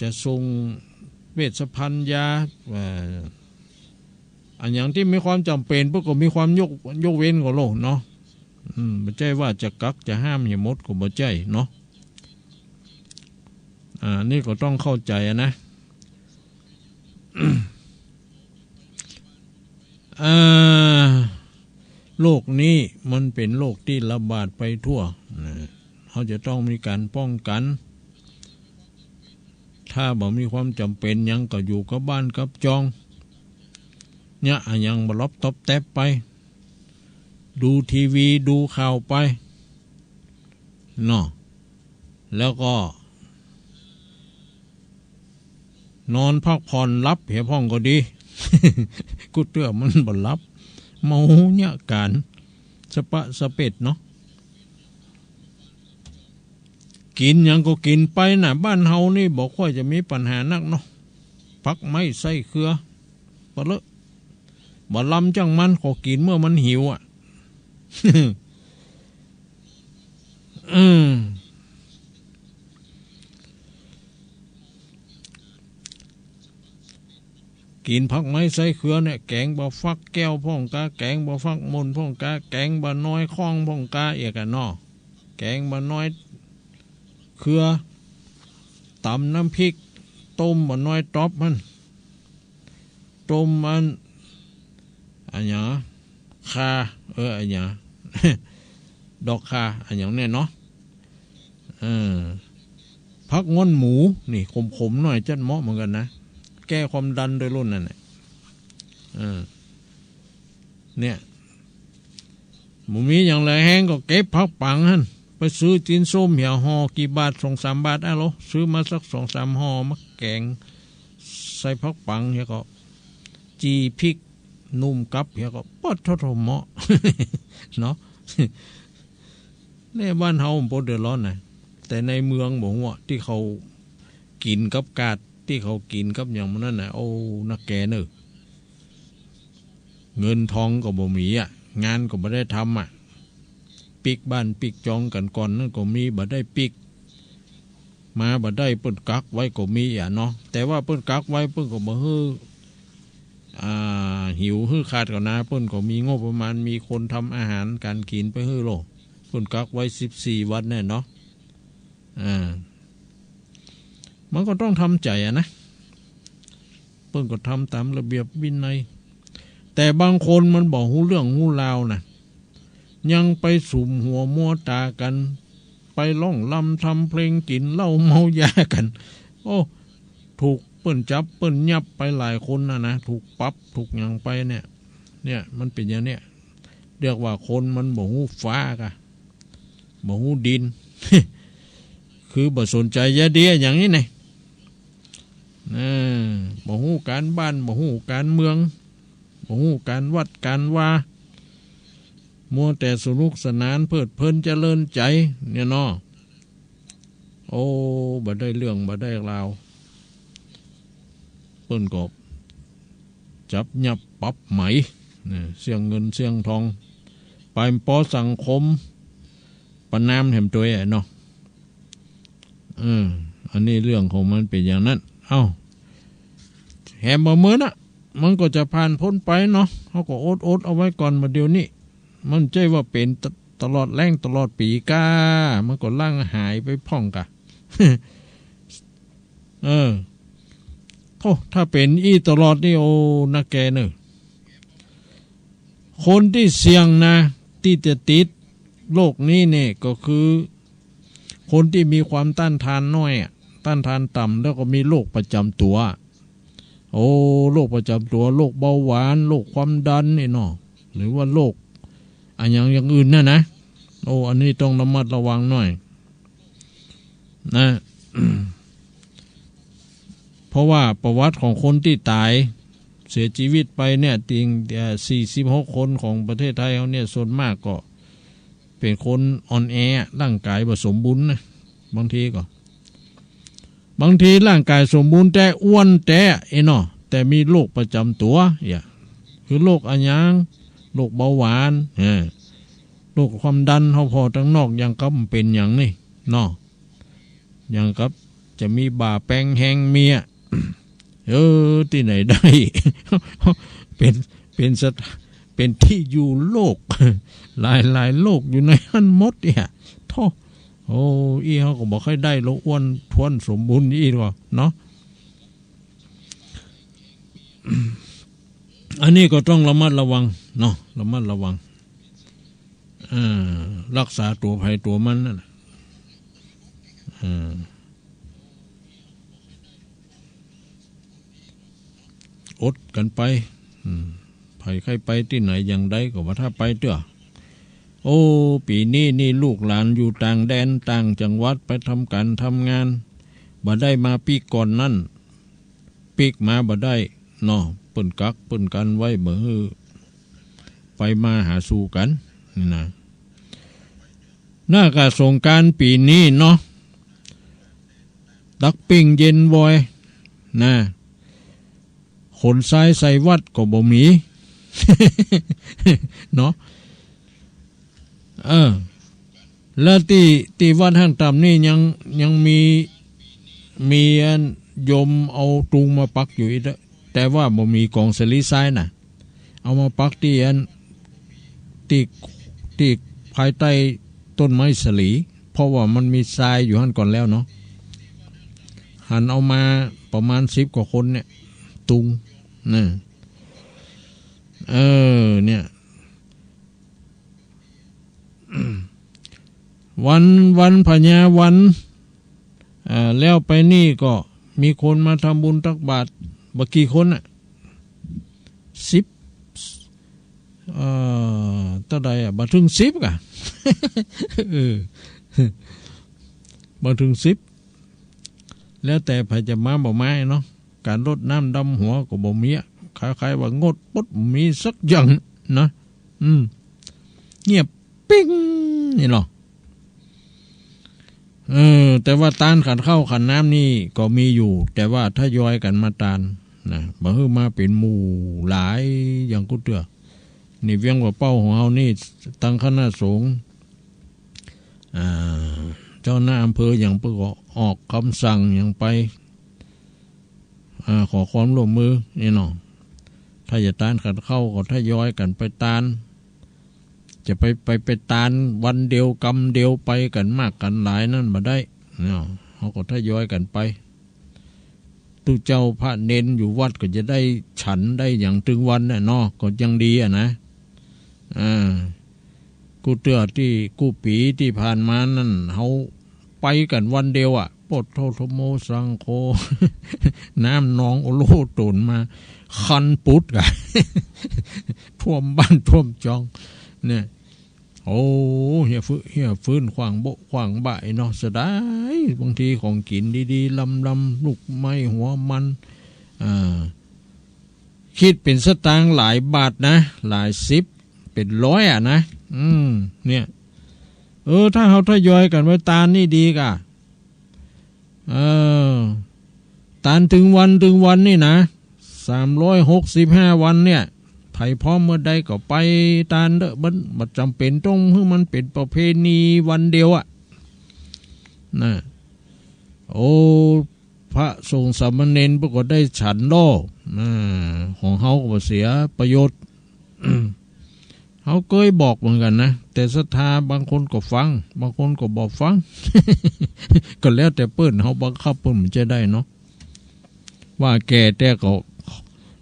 จะส่งเวชภัณฑ์ยาอันอย่างที่มีความจำเป็นพวกก็มีความยกเว้นกับโลกเนาะไม่ใช่ว่าจะกักจะห้ามอย่าหมดก็บ่ใช่เนาะนี่ก็ต้องเข้าใจนะโรคนี้มันเป็นโรคที่ระบาดไปทั่วเขาจะต้องมีการป้องกันถ้าบ่มีความจำเป็นยังก็อยู่กับบ้านกับจองเนี่ยยังบ่รับตบแตบไปดูทีวีดูข่าวไปเนาะแล้วก็นอนพักผ่อนรับเหี่ยพ่องก็ดี กูเตื้อมันบ่รับเมาเนี่ยการสปะสะเป็ดเนาะกินยังก็กินไปน่ะบ้านเฮานี่บอกว่าจะมีปัญหานักเนาะพักไม่ใส่เครือปะเลอะบ่ลำจังมันก็กินเมื่อมันหิวกินผักไม้ใส่เครือเนี่ยแกงบะฟักแก้วพ่องกาแกงบะฟักมนพ่องกาแกงบะน้อยคล้องพ่องกาเอกนอแกงบะน้อยเครือตำน้ำพริกต้มบะน้อยต๊อบมันต้มมันอันหยาคาอันหยา ดอกคาอันอย่างเนี้ยเนาะพักง้อนหมูนี่ขมๆหน่อยจัดเหมาะเหมือนกันนะแก้ความดันโดยรุ่นนั่นแหละเนี่ยหมูมีอย่างไรแห้งก็เก็บพักปังฮั่นไปซื้อจีนส้มเหี่ยวห่อกี่บาท2-3 บาทอ่ะหรอซื้อมาสัก2-3 ห่อมาแกงใส่พักปังเหี่ยก็จีพริกนุ่มกับเหี่ยก็ปอดทอดเหมาะ เนาะเนี่ยบ้านเฮาบ่เดือดร้อนนะแต่ในเมืองบอกว่าที่เขากินกับกาดที่เขากินกับอย่างนั้นน่ะโอ้นักแกเนอะเงินทองก็บ่มีงานก็บ่ได้ทำปิกบ้านปิกจองกันก่อนนั่นก็มีบ่ได้ปิกมาบ่ได้เปิ้นกักไว้ก็มีเนาะแต่ว่าเปิ้นกักไว้เปิ้นก็บ่ฮื้อหิวฮื้อขาดก็นะเปิ้นก็มีงบประมาณมีคนทำอาหารการกินไปฮื้อโลเปิ้นกักไว้14 วันแน่เนาะมันก็ต้องทำใจนะเปิ้นก็ทำตามระเบียบวินัยแต่บางคนมันบอกหูเรื่องหูราวนะยังไปสุมหัวมัวตากันไปร้องลำทำเพลงกินเหล้าเมายากันโอ้ถูกเปิ้นจับเปิ้นยับไปหลายคนนะถูกปรับถูกยังไปเนี่ยมันเป็นอย่างเนี้ยเรียกว่าคนมันบอกหูฟ้ากะบอกหูดิน คือบ่สนใจยาเดียอย่างนี้ไงบ่ฮู้การบ้านบ่ฮู้การเมืองบ่ฮู้การวัดการว่ามัวแต่สนุกสนานเพลิดเพลินเจริญใจเนี่ยเนาะโอ้บ่ได้เรื่องบ่ได้ราวเปิ้นก็จับยับปรับไหมเสียงเงินเสียงทองไปปอสังคมประนามแห่มตัวเนาะอันนี้เรื่องของมันเป็นอย่างนั้นแหมบ่มื้อน่ะมันก็จะผ่านพ้นไปเนาะเขาก็อดเอาไว้ก่อนมาเดี๋ยวนี้มันใจว่าเป็นตลอดแรงตลอดปีก้ามันก็ล่างหายไปพ่องกะ ถ้าเป็นตลอดนี่โอ้นักแกเนอะคนที่เสี่ยงนะที่จะติดโรคนี้เนี่ยก็คือคนที่มีความต้านทานน้อยต้านทานต่ำแล้วก็มีโรคประจำตัวโรคประจำตัวโรคเบาหวานโรคความดันนี่เนาะหรือว่าโรคอย่างอื่นนะอันนี้ต้องระมัดระวังหน่อยนะ เพราะว่าประวัติของคนที่ตายเสียชีวิตไปเนี่ยติง46 คนของประเทศไทยเขาเนี่ยส่วนมากก็เป็นคนอ่อนแอร่างกายบ่สมบูรณ์นะบางทีร่างกายสมบูรณ์แต่อ้วนแต่เนาะแต่มีโรคประจำตัวคือโรคโรคเบาหวานโรคความดันเขาพอทั้งนอกอย่างกับเป็นอย่างนี้เนาะอย่างกับ จะมีบ่าแปลงแหงเมียที่ไหนได้ เป็นที่อยู่โลก หลายโลกอยู่ในหันหมดเนี่ยท่ออีเขาก็บอกให้ได้โลอ้วนทวนสมบูรณ์อีหรอเนาะ อันนี้ก็ต้องระมัดระวังเนาะระมัดระวังรักษาตัวภัยตัวมันนั่นอดกันไปภัยใครไปที่ไหนอย่างใดก็ว่าถ้าไปเถอะปีนี้นี่ลูกหลานอยู่ต่างแดนต่างจังหวัดไปทำการทำงานบ่ได้มาปีก่อนนั่นปีกมาบ่ได้เนาะเปิ้นกักเปิ้นกันไว้เมื่อไปมาหาสู่กันนี่นะหน้ากาสงการปีนี้เนาะตักปิ้งเย็นวอยนะขนทรายใส่วัดก็บ่มี เนาะแล้วที่วัดห้างต่ำนี่ยังมีโยมเอาตุงมาปักอยู่อีกแต่ว่าบ่มีกองสลีทรายน่ะเอามาปักที่ภายใต้ต้นไม้สลีเพราะว่ามันมีทรายอยู่หั่นก่อนแล้วเนาะหันเอามาประมาณ10กว่าคนเนี่ยตุงนะเนี่ยวันพญาวันแล้วไปนี่ก็มีคนมาทำบุญตักบาตรบักกี่คนอ่ะ10เท่าใดบ่ถึง10กะ บ่ถึง10แล้วแต่ไผจะมาบ่มาเนาะการรดน้ำดำหัวก็บ่มีคล้ายๆว่างดปุ๊บมีสักอย่างนะเงียบปิ้งนี่เนาะแต่ว่าตานขันเข้าขันน้ำนี่ก็มีอยู่แต่ว่าถ้าย้อยกันมาตานนะบ่ฮือมาเป็นหมู่หลายอย่างกูเตือนี่เวียงว่าเป้าของเฮานี่ตั้งคณะสงฆ์เจ้าหน้าอำเภออย่างเพิ่นก็ออกคำสั่งอย่างไปขอความร่วมมือนี่เนาะถ้าจะตานขันเข้าก็ถ้าย้อยกันไปตานจะไปตานวันเดียวกรรมเดียวไปกันมากกันหลายนั่นมาได้เนาะเขาก็ถ้าย้อยกันไปตุเจ้าพระเน้นอยู่วัดก็จะได้ฉันได้อย่างถึงวันน่ะเนาะก็ยังดีนะกูเตือที่กูปีที่ผ่านมานั่นเขาไปกันวันเดียวปดโทโทโมสังโฆ น้ำนองโอโลตุนมาคันปุดกัน ท่วมบ้านท่วมจองเนี่ยเฮียฟื้นขวางโบขวางบ่ายเนาะเสียดายบางทีของกินดีๆลำลูกไม้หัวมันคิดเป็นสตางค์หลายบาทนะหลาย10เป็น100นะเนี่ยถ้าเขาทยอยกันไว้ตาลนี่ดีกะตาลถึงวันนี่นะ365วันเนี่ยไผพร้อมเมื่อใดก็ไปตาลเด้อบัดจำเป็นต้องให้มันเป็นประเพณีวันเดียวนะพระสงฆ์สามเณรปรากฏได้ฉันโลของเฮาก็เสียประโยชน์ เขาเคยบอกเหมือนกันนะแต่ศรัทธาบางคนก็ฟังบางคนก็บอกฟัง ก็แล้วแต่เปิ้นเขาบังคับเปิ้นมันจะได้เนาะว่าแก่แต่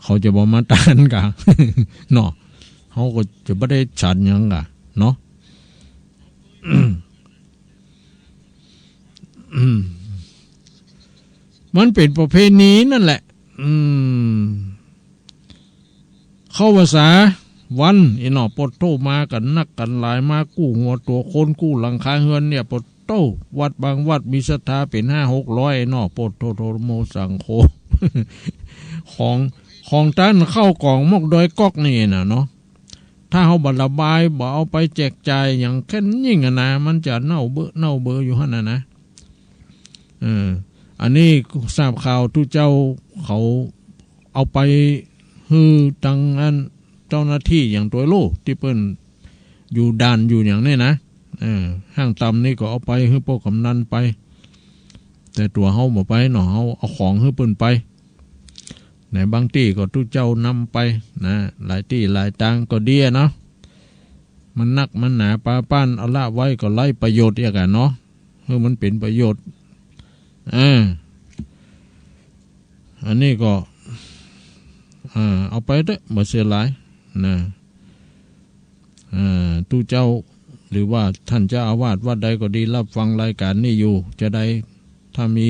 เขาจะบอกมาตานกะ เนาะเขาก็จะไม่ได้ฉันยังกะเนาะ มันเป็นประเพณีนั่นแหละเข้าภาษาวันเนาะปดโตมากันนักกันหลายมากู้หัวตัวคนกู้หลังคาเฮือนเนี่ยปดโตวัดบางวัดมีศรัทธาเป็น500-600เนาะปดโตโทโมสังโฆ ของต้านเข้ากล่องมกโดยก๊อกนี่นะเนาะถ้าเขาบัดระบายบ่เอาไปแจกจ่ายอย่างแค่ยิ่งนะมันจะเน่าเบออยู่หั่นนะอันนี้ทราบข่าวทุกเจ้าเขาเอาไปฮือตังอันเจ้าหน้าที่อย่างตัวโลที่เปิ้นอยู่ด่านอยู่อย่างนี้นะห้างต่ำนี่ก็เอาไปฮือพวกกำนันไป แต่ตัวเฮาบ่ไปเนาะเฮาเอาของให้เปิ้นไปไหนบางที่ก็ทุกเจ้านำไปนะหลายที่หลายตังก็ดีเนาะมันนักมันหนาปาป้านเอาละไว้ก็ไล่ประโยชน์อีกอ่ะเนาะคือมันเป็นประโยชน์อันนี้ก็เอาไปเด้อบ่เสียหลายนะตู้เจ้าหรือว่าท่านเจ้าอาวาสวัดใดก็ดีรับฟังรายการนี้อยู่จะได้ถ้ามี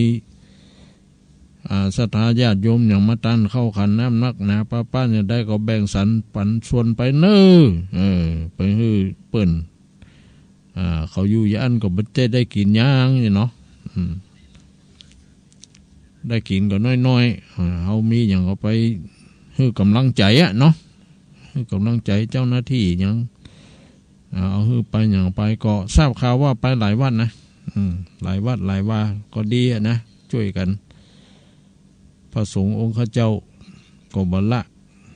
ศรัทธาญาติโยมอย่างมาตันเข้าขันน้ำนักหนาป้าเนี่ยได้ก็แบ่งสรรปันส่วนไปเน้อไปให้เปิ้นเขาอยู่ย่านก็บ่ได้กินย่างนี่เนาะได้กินก็น้อยๆเขามีอย่างเอาไปให้กำลังใจอะเนาะให้กำลังใจเจ้าหน้าที่อย่างเอาให้ไปอย่างไปก็ทราบข่าวว่าไปหลายวัดนะหลายวัดหลายว่าก็ดีนะช่วยกันพระสงฆ์องค์ข้าเจ้าก็บละ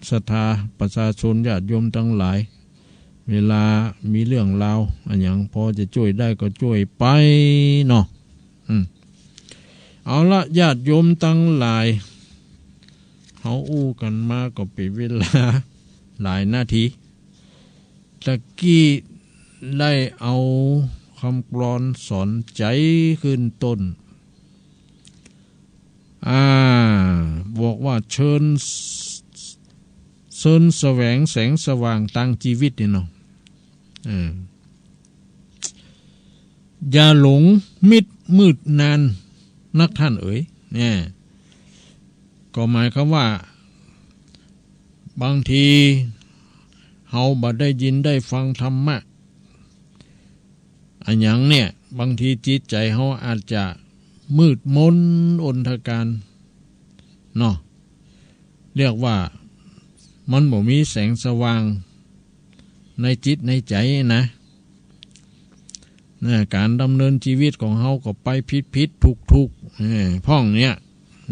ศรัทธาประชาชนญาติโยมทั้งหลายเวลามีเรื่องราวอันอย่างพอจะช่วยได้ก็ช่วยไปเนาะเอาละญาติโยมทั้งหลายเขาอู้กันมาก็เป็นเวลาหลายนาทีตะกี้ได้เอาคำกลอนสอนใจขึ้นต้นบอกว่าเชิญแสวงแสงสว่างตั้งชีวิตนี่เนาะอย่าหลงมิดมืดนานนักท่านเอ๋ยเนี่ยก็หมายความว่าบางทีเฮาบ่ได้ยินได้ฟังธรรมะอันอย่างเนี่ยบางทีจิตใจเฮาอาจจะมืดมนอนทการเนาะเรียกว่ามันบ่มีแสงสว่างในจิตในใจนะการดำเนินชีวิตของเฮาก็ไปผิดทุกพ่องเนี้ย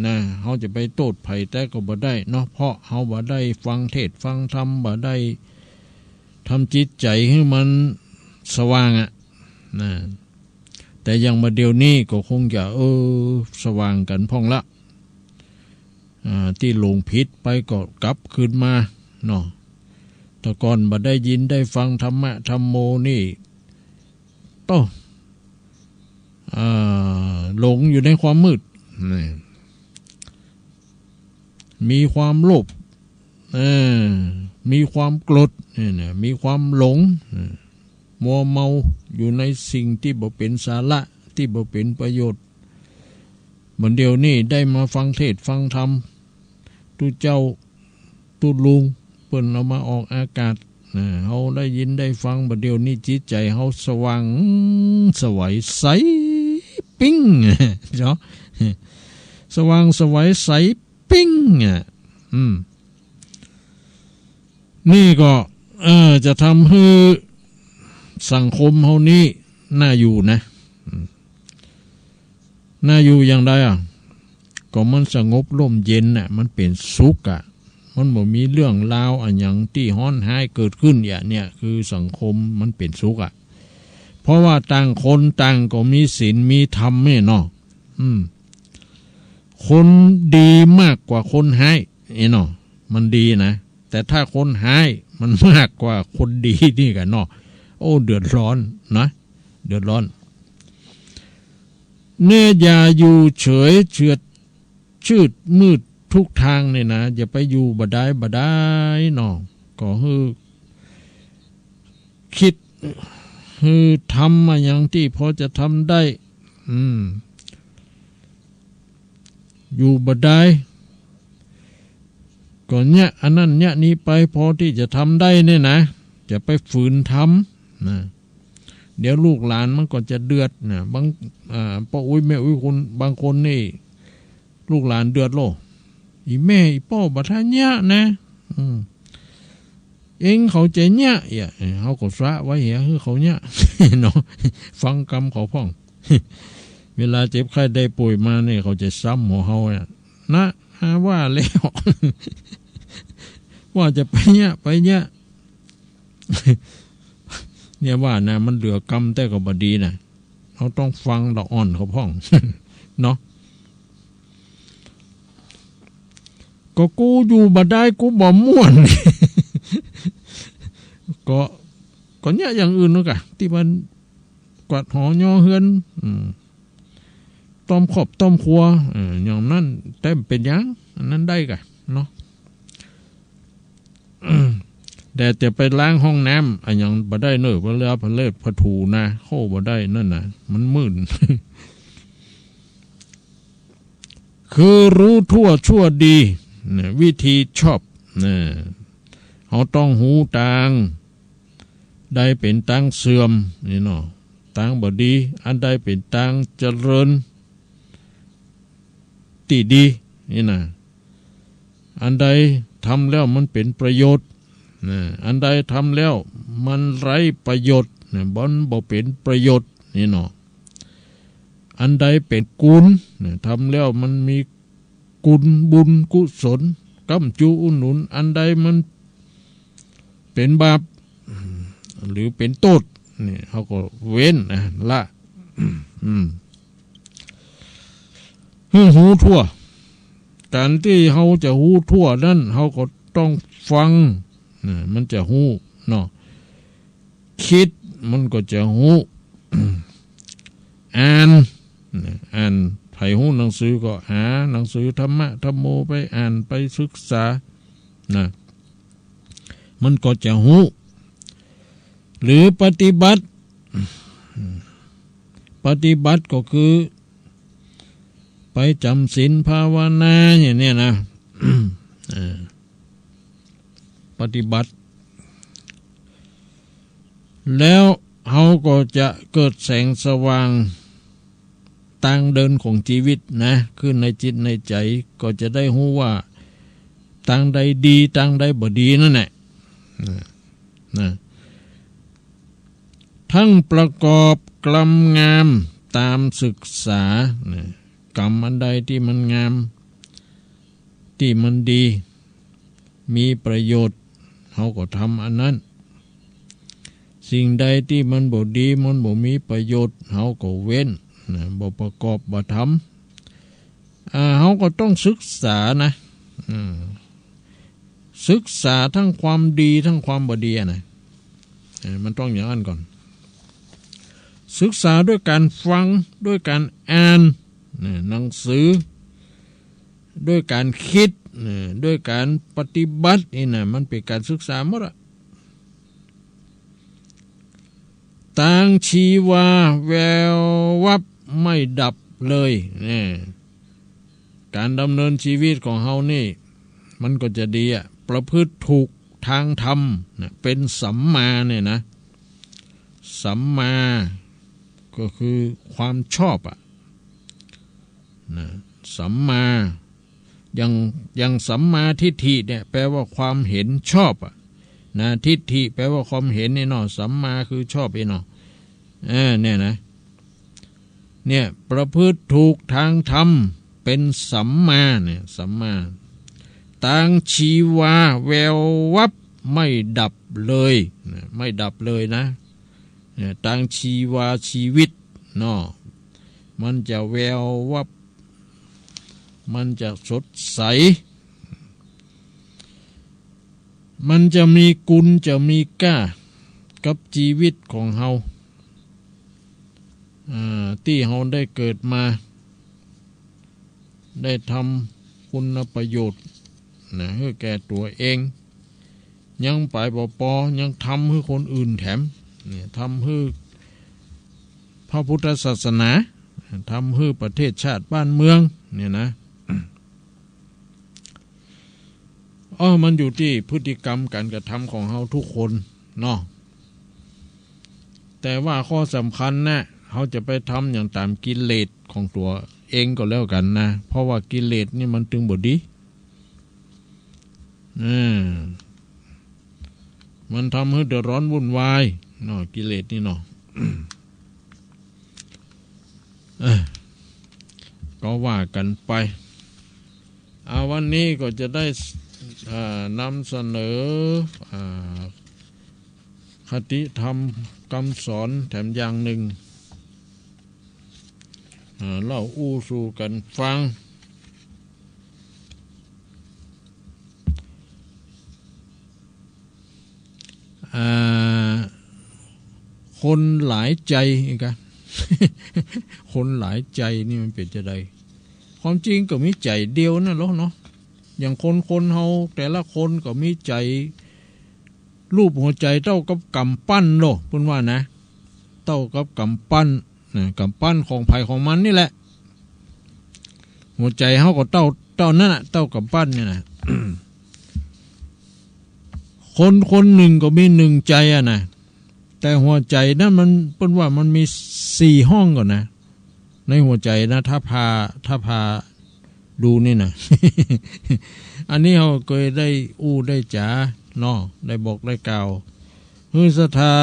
นะเฮาจะไปโทษไผแต่ก็บ่ได้เนาะเพราะเฮาบ่ได้ฟังเทศฟังธรรมบ่ได้ทำจิตใจให้มันสว่างนะแต่ยังมาเดี๋ยวนี้ก็คงจะสว่างกันพ่องละที่หลงผิดไปก็กลับคืนมาเนาะแต่ก่อนบ่ได้ยินได้ฟังธรรมะธรรมโมนี่ต้องหลงอยู่ในความมืดมีความโลภมีความโกรธมีความหลงมัวเมาอยู่ในสิ่งที่บ่เป็นสาระที่บ่เป็นประโยชน์เหมือนเดียวนี้ได้มาฟังเทศฟังธรรมตุเจ้าตุลุงเปิ้นเอามาออกอากาศเฮาได้ยินได้ฟังบัดเดียวนี้จิตใจเฮาสว่างสวยใสปิ้งเนาะสว่างสวยใสปิ้งนี่ก็จะทำให้สังคมเฮานี้น่าอยู่นะน่าอยู่อย่างใดก็มันสงบร่มเย็นมันเป็นสุขมันบ่มีเรื่องราวอันหยังที่ฮ้อนหายเกิดขึ้นเนี่ยคือสังคมมันเป็นสุขเพราะว่าต่างคนต่างก็มีศีลมีธรรมนี่เนาะคนดีมากกว่าคนหายเนาะมันดีนะแต่ถ้าคนหายมันมากกว่าคนดีนี่กันเนาะโอ้เดือดร้อนนะเดือดร้อนเนี่ยอย่าอยู่เฉยเฉือดชืดมืดทุกทางเนี่ยนะอย่าไปอยู่บ่ได้เนาะก็คือคิดคือทำมาอย่างที่พอจะทำได้อยู่บ่ได้ก็เนี่ยอันนั้นเนี่ยนี้ไปพอที่จะทำได้เนี่ยนะจะไปฝืนทำนะเดี๋ยวลูกหลานมันก็จะเดือดนะบางป้าอุ้ยแม่อุ้ยคนบางคนนี่ลูกหลานเดือดโลอีแม่อีป้อบัดท่าเนี่ยนะเองเขาใจเนี่ยเขาก็สระไว้เหี้ยคือเขาเนี่ยเนาะฟังกรรมเขาพ่องเวลาเจ็บไข้ได้ป่วยมาเนี่ยเขาจะซ้ำหัวเขานะว่าแล้วว่าจะไปเนี่ยเนี่ยว่านะมันเหลือกรรมแต่ก็บดีนะเขาต้องฟังละอ่อนเขาพ่อง เนาะก็กูอยู่บ่ได้กูบ่ม่วน ก็เนี่ยอย่างอื่นเนาะกะที่มันกวาดหอย่อเฮือนต้อมขอบต้อมครัวอย่างนั้นแต่เป็นยังอันนั้นได้กะเนาะ แต่จะไปล้างห้องน้ำอันยังบ่ได้เนอะเพราะเรือพะเลิดพะถูนะโคบ่ได้นั่นน่ะมันมืด คือรู้ทั่วชั่วดีเนี่ยวิธีชอบเนี่ยเขาต้องหูต่างใดเป็นต่างเสื่อมนี่เนาะต่างบ่ดีอันใดเป็นต่างเจริญที่ดีนี่นะอันใดทำแล้วมันเป็นประโยชน์อันใดทำแล้วมันไร้ประโยชน์บ่เป็นประโยชน์นี่เนาะอันใดเป็นกุลทำแล้วมันมีกุลบุญกุศลกำจูอุหนุนอันใดมันเป็นบาปหรือเป็นโทษนี่เขาก็เว้นละหูทั่วการที่เขาจะหูทั่วนั้นเขาก็ต้องฟังมันจะหูเนาะคิดมันก็จะหูอ่านไผหูหนังสือก็หาหนังสือธรรมะธรรมโมไปอ่านไปศึกษานะมันก็จะหูหรือปฏิบัติก็คือไปจำศีลภาวนาอย่างนี้นะปฏิบัติแล้วเขาก็จะเกิดแสงสว่างทางเดินของชีวิตนะขึ้นในจิตในใจก็จะได้รู้ว่าทางใดดีทางใดบ่ดีนั่นแหละนะทั้งประกอบกรรมงามตามศึกษากรรมอันใดที่มันงามที่มันดีมีประโยชน์เขาก็ทำอันนั้นสิ่งใดที่มันบ่ดีมันบ่มีประโยชน์เขาก็เว้นบ่ประกอบบ่ทำเขาก็ต้องศึกษานะศึกษาทั้งความดีทั้งความบ่ดีนะมันต้องอย่างนั้นก่อนศึกษาด้วยการฟังด้วยการอ่านหนังสือด้วยการคิดด้วยการปฏิบัตินี่นะมันเป็นการศึกษาหมดอะต่างชีวาแวววับไม่ดับเลยการดำเนินชีวิตของเฮานี่มันก็จะดีอะประพฤติถูกทางธรรมเป็นสัมมาเนี่ยนะสัมมาก็คือความชอบอะสัมมาอย่างสัมมาทิฏฐิเนี่ยแปลว่าความเห็นชอบอะทิฏฐิแปลว่าความเห็นนี่เนาะสัมมาคือชอบไอ้เนาะเนี่ยนะเนี่ยประพฤติถูกทางธรรมเป็นสัมมาเนี่ยสัมมาต่างชีวาแวววับไม่ดับเลยไม่ดับเลยนะเนี่ยต่างชีวาชีวิตเนาะมันจะแวววับมันจะสดใสมันจะมีกุลจะมีก้ากับชีวิตของเฮาที่เฮาได้เกิดมาได้ทำคุณประโยชน์ให้แก่ตัวเองยังไปปอยังทำให้คนอื่นแถมทำให้พระพุทธศาสนาทำให้ประเทศชาติบ้านเมืองเนี่ยนะมันอยู่ที่พฤติกรรมการกระทำของเฮาทุกคนเนาะแต่ว่าข้อสำคัญนะเขาจะไปทำอย่างตามกิเลสของตัวเองก็แล้วกันนะเพราะว่ากิเลสนี่มันตึงบดดีมันทำให้เดือดร้อนวุ่นวายเนาะกิเลสนี่เนาะ ก็ว่ากันไปวันนี้ก็จะได้นำเสนอคติธรรมคำสอนแถมอย่างหนึ่ง เล่าอู้สู่กันฟังคนหลายใจอีกอะ คนหลายใจนี่มันเป็นจะใดความจริงก็มีใจเดียวนั่นหรอเนาะอย่างคนเฮาแต่ละคนก็มีใจรูปหัวใจเท่ากับกำปั้นโลกพูดว่านะเท่ากับกำปั้นกำปั้นของไผ่ของมันนี่แหละหัวใจเฮาก็เท่านั่นน่ะเท่ากับปั้นเนี่ยนะ คนหนึ่งก็มีหนึ่งใจอะนะแต่หัวใจนั้นมันเป็นว่ามันมี4 ห้องก่อนนะในหัวใจนะถ้าพาดูนี่นะ อันนี้เราเคยได้อู้ได้จ๋าเนาะได้บอกได้กล่าวคือสถา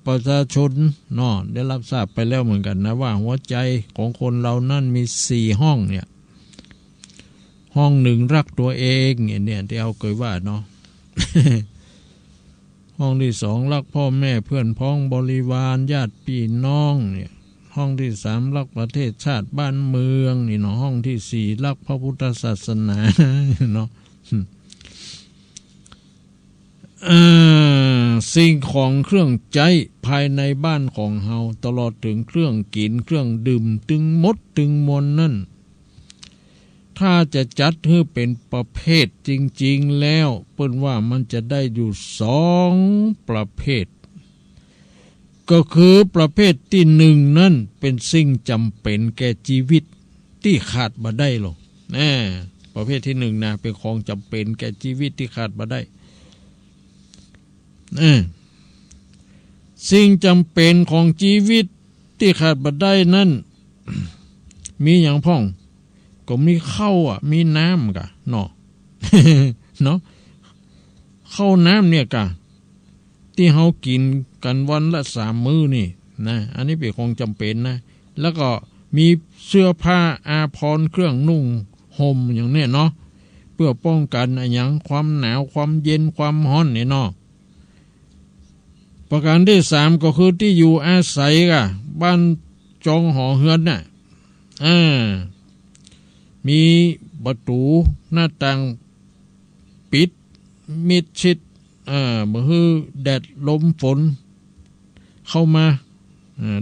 ประชาชนเนาะได้รับทราบไปแล้วเหมือนกันนะว่าหัวใจของคนเรานั่นมี4 ห้องเนี่ยห้องหนึ่งรักตัวเองเนี่ยที่เราเคยว่าเนาะ ห้องที่2รักพ่อแม่เพื่อนพ้องบริวารญาติพี่น้องเนี่ยห้องที่3รักประเทศชาติบ้านเมืองนี่เนาะห้องที่4รักพระพุทธศาสนาเนาะสิ่งของเครื่องใจภายในบ้านของเฮาตลอดถึงเครื่องกินเครื่องดื่มถึงมดถึงมวลนั่นถ้าจะจัดให้เป็นประเภทจริงๆแล้วเปิ้นว่ามันจะได้อยู่2 ประเภทก็คือประเภทที่1นั่นเป็นสิ่งจำเป็นแก่ชีวิตที่ขาดบ่ได้หรอกประเภทที่1นะเป็นของจำเป็นแก่ชีวิตที่ขาดบ่ได้สิ่งจำเป็นของชีวิตที่ขาดบ่ได้นั่น มีอย่างพ่องก็มีข้าวมีน้ำกะเนาะ เนาะข้าวน้ำเนี่ยกะที่เฮากินกันวันละ3 มื้อนี่นะอันนี้เป็นของจำเป็นนะแล้วก็มีเสื้อผ้าอาภรณ์เครื่องนุ่งห่มอย่างนี้เนาะเพื่อป้องกันอย่างความหนาวความเย็นความร้อนเนี่ยเนาะประการที่3ก็คือที่อยู่อาศัยกะบ้านจองหอเฮือนน่ะมีประตูหน้าต่างปิดมิดชิดบ่ฮือแดดลมฝนเข้ามา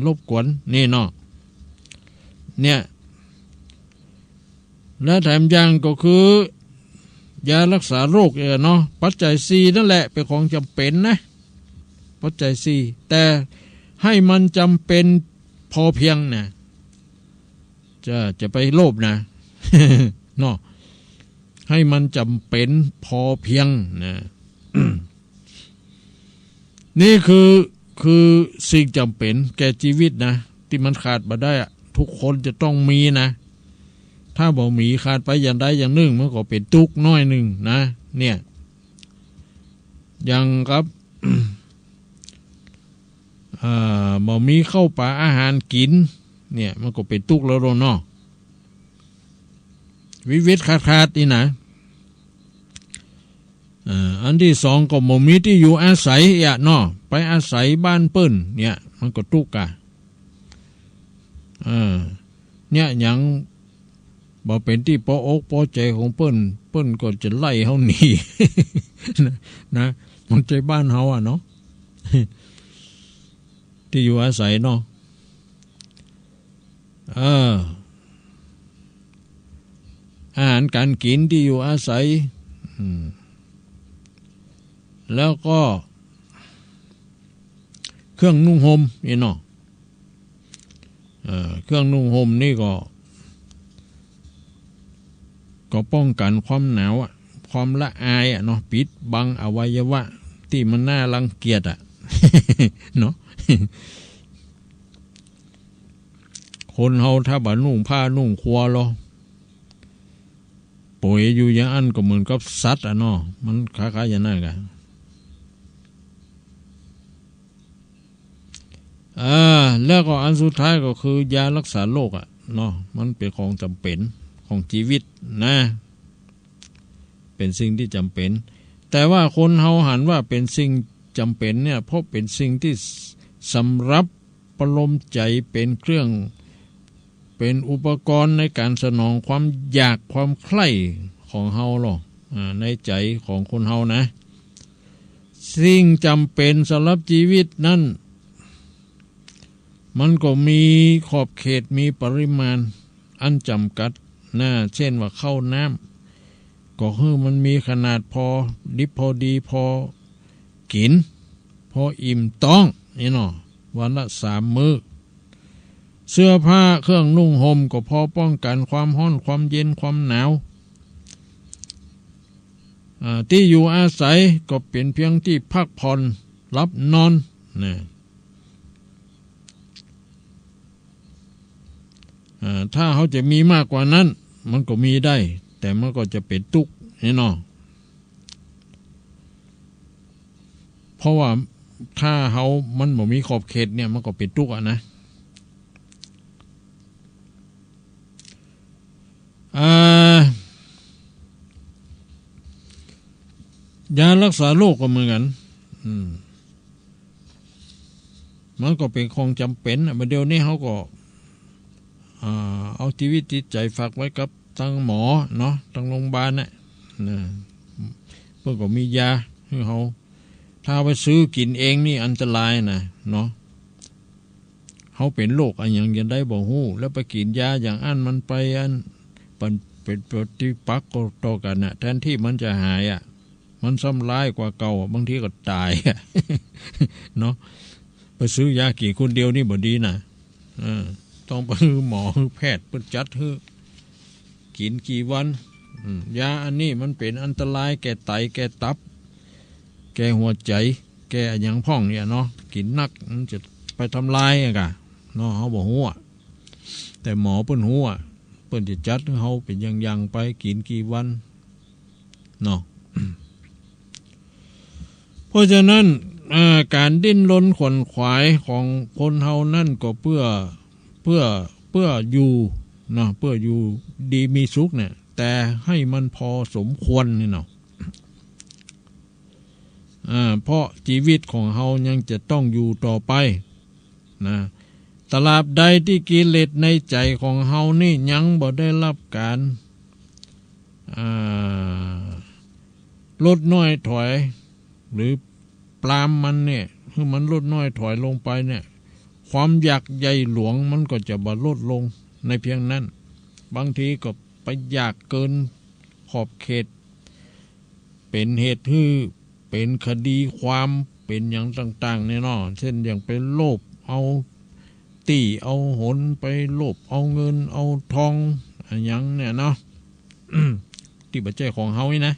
รบกวนนี่เนาะเนี่ยและแถมยังก็คือยารักษาโรคเนาะปัจจัย4นั่นแหละเป็นของจำเป็นนะปัจจัย4แต่ให้มันจำเป็นพอเพียงนะจะไปโลภนะ เนาะให้มันจำเป็นพอเพียงนะ นี่คือสิ่งจำเป็นแก่ชีวิตนะที่มันขาดบ่ได้ทุกคนจะต้องมีนะถ้าบ่มีขาดไปอย่างใดอย่างหนึ่งมันก็เป็นทุกข์น้อยหนึ่งนะเนี่ยอย่างครับ บ่มีข้าวปลาอาหารกินเนี่ยมันก็เป็นทุกข์แล้วเนาะวิวิตขาดนี่นะอันที่2ก็บ่มีที่อยู่อาศัยเนาะไปอาศัยบ้านเปิ้นเนี่ยมันก็ทุกข์เนี่ยอย่างบ่เป็นที่พออกพอใจของเปิ้นก็จะไล่เฮาหนี นะมันใจบ้านเฮาเนาะ ที่อยู่อาศัยเนาะอาหารการกินที่อยู่อาศัยแล้วก็เครื่องนุ่งห่มนี่เนาะเครื่องนุ่งห่มนี่ก็ป้องกันความหนาวความละอายเนาะปิดบังอวัยวะที่มันน่ารังเกียจเนาะ คนเฮาถ้าบ่นุ่งผ้านุ่งครัวหรอป่วยอยู่อย่างอันก็เหมือนกับสัตว์เนาะมันคล้ายๆอย่างนั้นกันแล้วก็อันสุดท้ายก็คือยารักษาโรคเนาะมันเป็นของจำเป็นของชีวิตนะเป็นสิ่งที่จำเป็นแต่ว่าคนเฮาหันว่าเป็นสิ่งจำเป็นเนี่ยเพราะเป็นสิ่งที่สำหรับประโลมใจเป็นเครื่อง เป็นอุปกรณ์ในการสนองความอยากความใคร่ของเฮาหรอในใจของคนเฮานะสิ่งจำเป็นสำหรับชีวิตนั้นมันก็มีขอบเขตมีปริมาณอันจำกัดนะเช่นว่าข้าวน้ำก็คือมันมีขนาดพอดิบพอดีพอกินพออิ่มต้องนี่เนาะวันละ3 มื้อเสื้อผ้าเครื่องนุ่งห่มก็พอป้องกันความร้อนความเย็นความหนาวที่อยู่อาศัยก็เป็นเพียงที่พักผ่อนรับนอนนะถ้าเขาจะมีมากกว่านั้นมันก็มีได้แต่มันก็จะเป็นทุกข์แน่นอนเพราะว่าถ้าเขามันบ่มีขอบเขตเนี่ยมันก็เป็นทุกข์นะยารักษาโรคก็เหมือนกันมันก็เป็นของจำเป็นเดี๋ยวนี้เขาก็เอาชีวิตจิตใจฝากไว้กับทางหมอเนาะทางโรงพยาบาลนะเพื่อก็มียาให้เขาถ้าไปซื้อกินเองนี่อันตรายนะเนาะเขาเป็นโรคอะไรอย่างยังได้บ่ฮู้แล้วไปกินยาอย่างอันมันไปอันเป็นปฏิปักษ์ต่อกันนะแทนที่มันจะหายมันซ้ำร้ายกว่าเก่าบางทีก็ตายเนาะไปซื้อยากี่คนเดียวนี่บ่ดีนะต้องไปหมอแพทย์เพิ่นจัดให้กินกี่วันยาอันนี้มันเป็นอันตรายแก่ไตแก่ตับแก่หัวใจแก่อย่างพ่องเนี่ยเนาะกินนักมันจะไปทำลายเนาะเขาบอกหัวแต่หมอเพิ่นหัวเพิ่นจะจัดให้เขาเป็นอย่างไปกินกี่วันเนาะ เพราะฉะนั้นการดิ้นรนขวนขวายของคนเฮานั่นก็เพื่ออยู่เนาะเพื่ออยู่ดีมีสุขเนี่ยแต่ให้มันพอสมควรนี่เนาะเพราะชีวิตของเฮายังจะต้องอยู่ต่อไปนะตราบใดที่กิเลสในใจของเฮานี่ยังบ่ได้รับการลดน้อยถอยหรือปรามมันเนี่ยคือมันลดน้อยถอยลงไปเนี่ยความอยากใหญ่หลวงมันก็จะบ่ลดลงในเพียงนั้นบางทีก็ไปอยากเกินขอบเขตเป็นเหตุให้เป็นคดีความเป็นอย่างต่างๆเนี่ยเนาะเช่นอย่างเป็นโลภเอาตีเอาหนไปโลภเอาเงินเอาทองอย่างเนี่ยเนาะ ที่ปัจจัยของเฮานี่นะ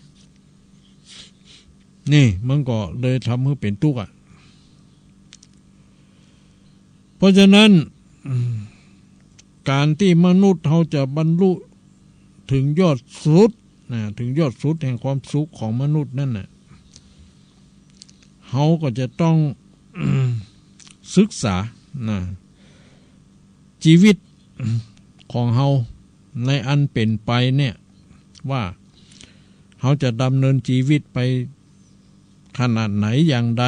นี่มันก็เลยทำให้เป็นทุกข์เพราะฉะนั้นการที่มนุษย์เขาจะบรรลุถึงยอดสุดถึงยอดสุดแห่งความสุขของมนุษย์นั่นน่ะเขาก็จะต้อง ศึกษาชีวิตของเขาในอันเป็นไปเนี่ยว่าเขาจะดำเนินชีวิตไปขนาดไหนอย่างใด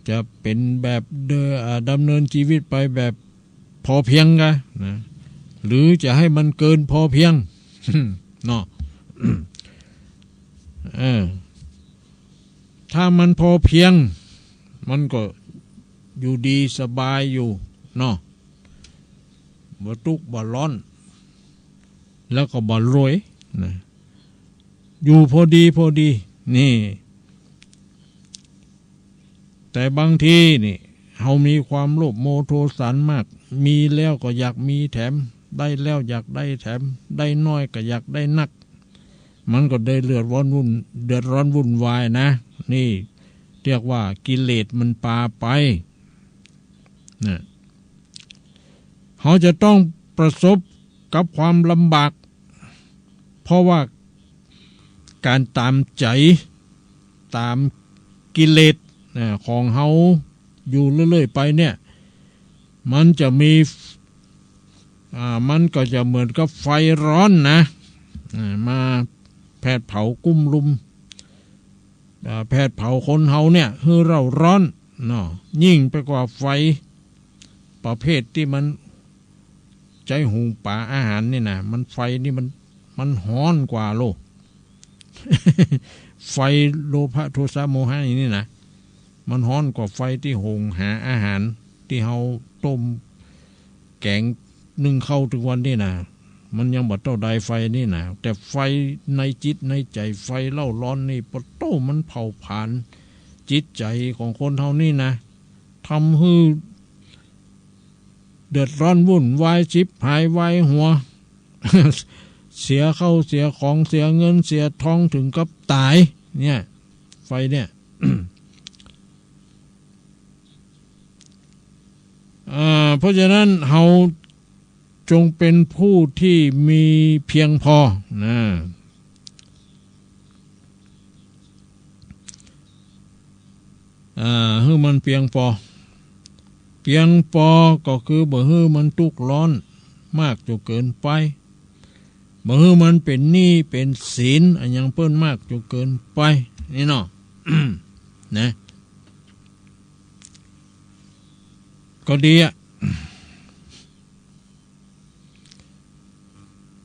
จะเป็นแบบดำเนินชีวิตไปแบบพอเพียงกันนะหรือจะให้มันเกินพอเพียง เนาะ ถ้ามันพอเพียงมันก็อยู่ดีสบายอยู่เนาะบ่ทุกข์บ่ร้อนแล้วก็บ่รวยนะอยู่พอดีนี่แต่บางทีนี่เรามีความโลภโมโทสันมากมีแล้วก็อยากมีแถมได้แล้วอยากได้แถมได้น้อยก็อยากได้นักมันก็ได้เดือดร้อนวุ่นวายนะนี่เรียกว่ากิเลสมันปาไปนะเขาจะต้องประสบกับความลำบากเพราะว่าการตามใจตามกิเลสของเขาอยู่เรื่อยๆไปเนี่ยมันจะมีมันก็จะเหมือนกับไฟร้อนนะมาแผดเผากุ้มลุมแผดเผาคนเฮาเนี่ยคือเราร้อนเนาะยิ่งไปกว่าไฟประเภทที่มัน ใจหุงป่าอาหารนี่นะมันไฟนี่มันฮ้อนกว่าโลก ไฟโลภะโทสะโมหะนี่นะมันฮ้อนกว่าไฟที่หุงหาอาหารที่เฮาต้มแกงนึ่งเข้าทุกวันนี่นะมันยังบ่เท่าใดไฟนี่นะแต่ไฟในจิตในใจไฟเล่าร้อนนี่ปะโต้มันเผาผลาญจิตใจของคนเฮานี่นะทำให้เดือดร้อนวุ่นวายชิบหายวายหัว เสียเข้าเสียของเสียเงินเสียทองถึงกับตายเนี่ยไฟเนี่ย เพราะฉะนั้นเฮาจงเป็นผู้ที่มีเพียงพอนะให้มันเพียงพอก็คือบ่ให้มันทุกข์ร้อนมากจนเกินไปบ่ให้มันเป็นหนี้เป็นสินอันยังเปิ้นมากจนเกินไปนี่เนาะ นะก็ดีอ่ะ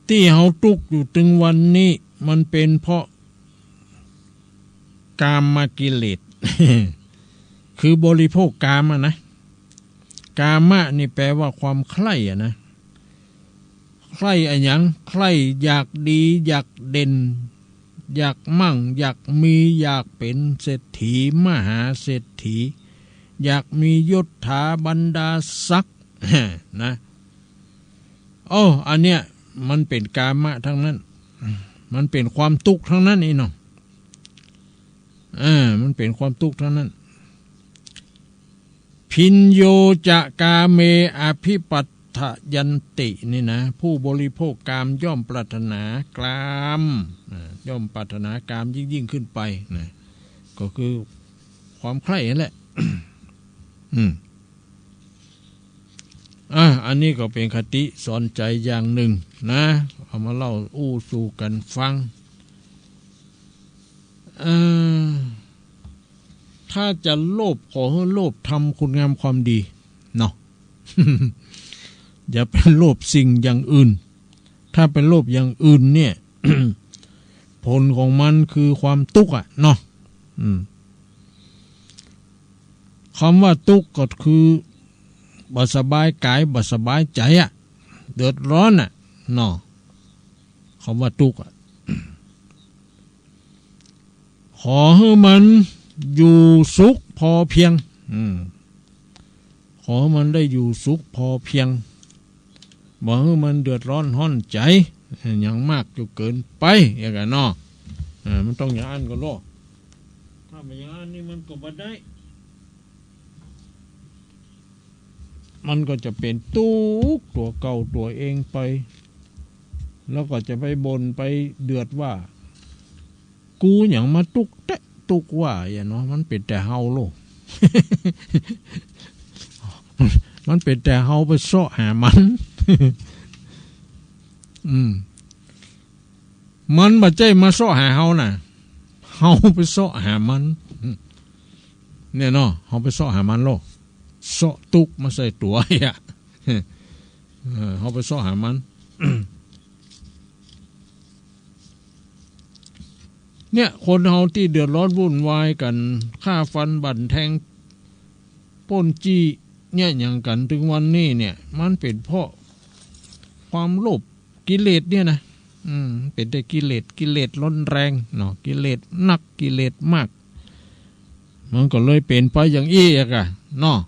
ที่เฮาทุกข์อยู่ถึงวันนี้มันเป็นเพราะกามกิเลส คือบริโภคกามนะกามะนี่แปลว่าความใคร่นะใคร่อะไรอย่างใคร่อยากดีอยากเด่นอยากมั่งอยากมีอยากเป็นเศรษฐีมหาเศรษฐีอยากมียศถาบรรดาศักดิ์ นะอันเนี้ยมันเป็นกามะทั้งนั้นมันเป็นความทุกข์ทั้งนั้นเนาะมันเป็นความทุกข์ทั้งนั้นพินโยจะกาเมอภิปัฏฐยันตินี่นะผู้บริโภคกามย่อมปรารถนากามย่อมปรารถนากามยิ่งขึ้นไปนะก็คือความใคร่นั่นแหละ อันนี้ก็เป็นคติสอนใจอย่างหนึ่งนะเอามาเล่าสู่กันฟังถ้าจะโลภขอให้โลภทำคุณงามความดีเนาะ อย่าเป็นโลภสิ่งอย่างอื่นถ้าเป็นโลภอย่างอื่นเนี่ย ผลของมันคือความทุกข์เนาะคำว่าทุกข์ก็คือบ่สบายกายบ่สบายใจเดือดร้อนเนาะคำว่าทุกข์ขอให้มันอยู่สุขพอเพียงขอให้มันได้อยู่สุขพอเพียงบ่ให้มันเดือดร้อนห้อนใจอย่างมากจนเกินไปอย่างนั้นเนาะมันต้องอย่างนั้นก็โลกถ้าไม่อย่างนั้นนี่มันก็บ่ได้มันก็จะเป็นทุกข์ตัวเก่าตัวเองไปแล้วก็จะไปบ่นไปเดือดว่ากูอย่างมาทุกข์ทุกข์ว่าอย่างเนาะมันเป็นแต่เฮาโลก มันเป็นแต่เฮาไปเสาะหามัน มันบ่ใจมาเสาะหาเฮาน่ะเฮาไปเสาะหามันเนี่ยเนาะเฮาไปเสาะหามันโลกเสาะตุกมาใส่ตัวเขาไปเสาะหามัน เนี่ยคนเฮาที่เดือดร้อนวุ่นวายกันฆ่าฟันบั่นแทงปล้นจี้เนี่ยอย่างกันถึงวันนี้เนี่ยมันเป็นเพราะความโลภกิเลสเนี่ยนะเป็นแต่กิเลสร้อนแรงเนาะกิเลสหนักกิเลสมากมันก็เลยเป็นไปอย่างอี้เนาะ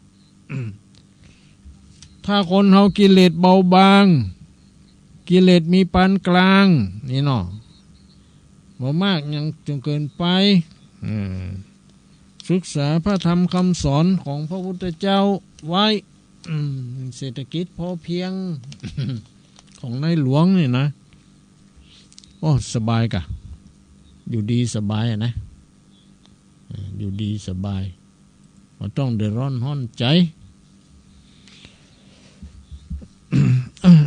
ถ้าคนเฮากิเลสเบาบางกิเลสมีปานกลางนี่เนาะบ่มากยังจนเกินไปศึกษาพระธรรมคำสอนของพระพุทธเจ้าไว้เศรษฐกิจพอเพียง ของในหลวงนี่นะสบายกะอยู่ดีสบายนะอยู่ดีสบายบ่ต้องเดือดร้อนห้อนใจ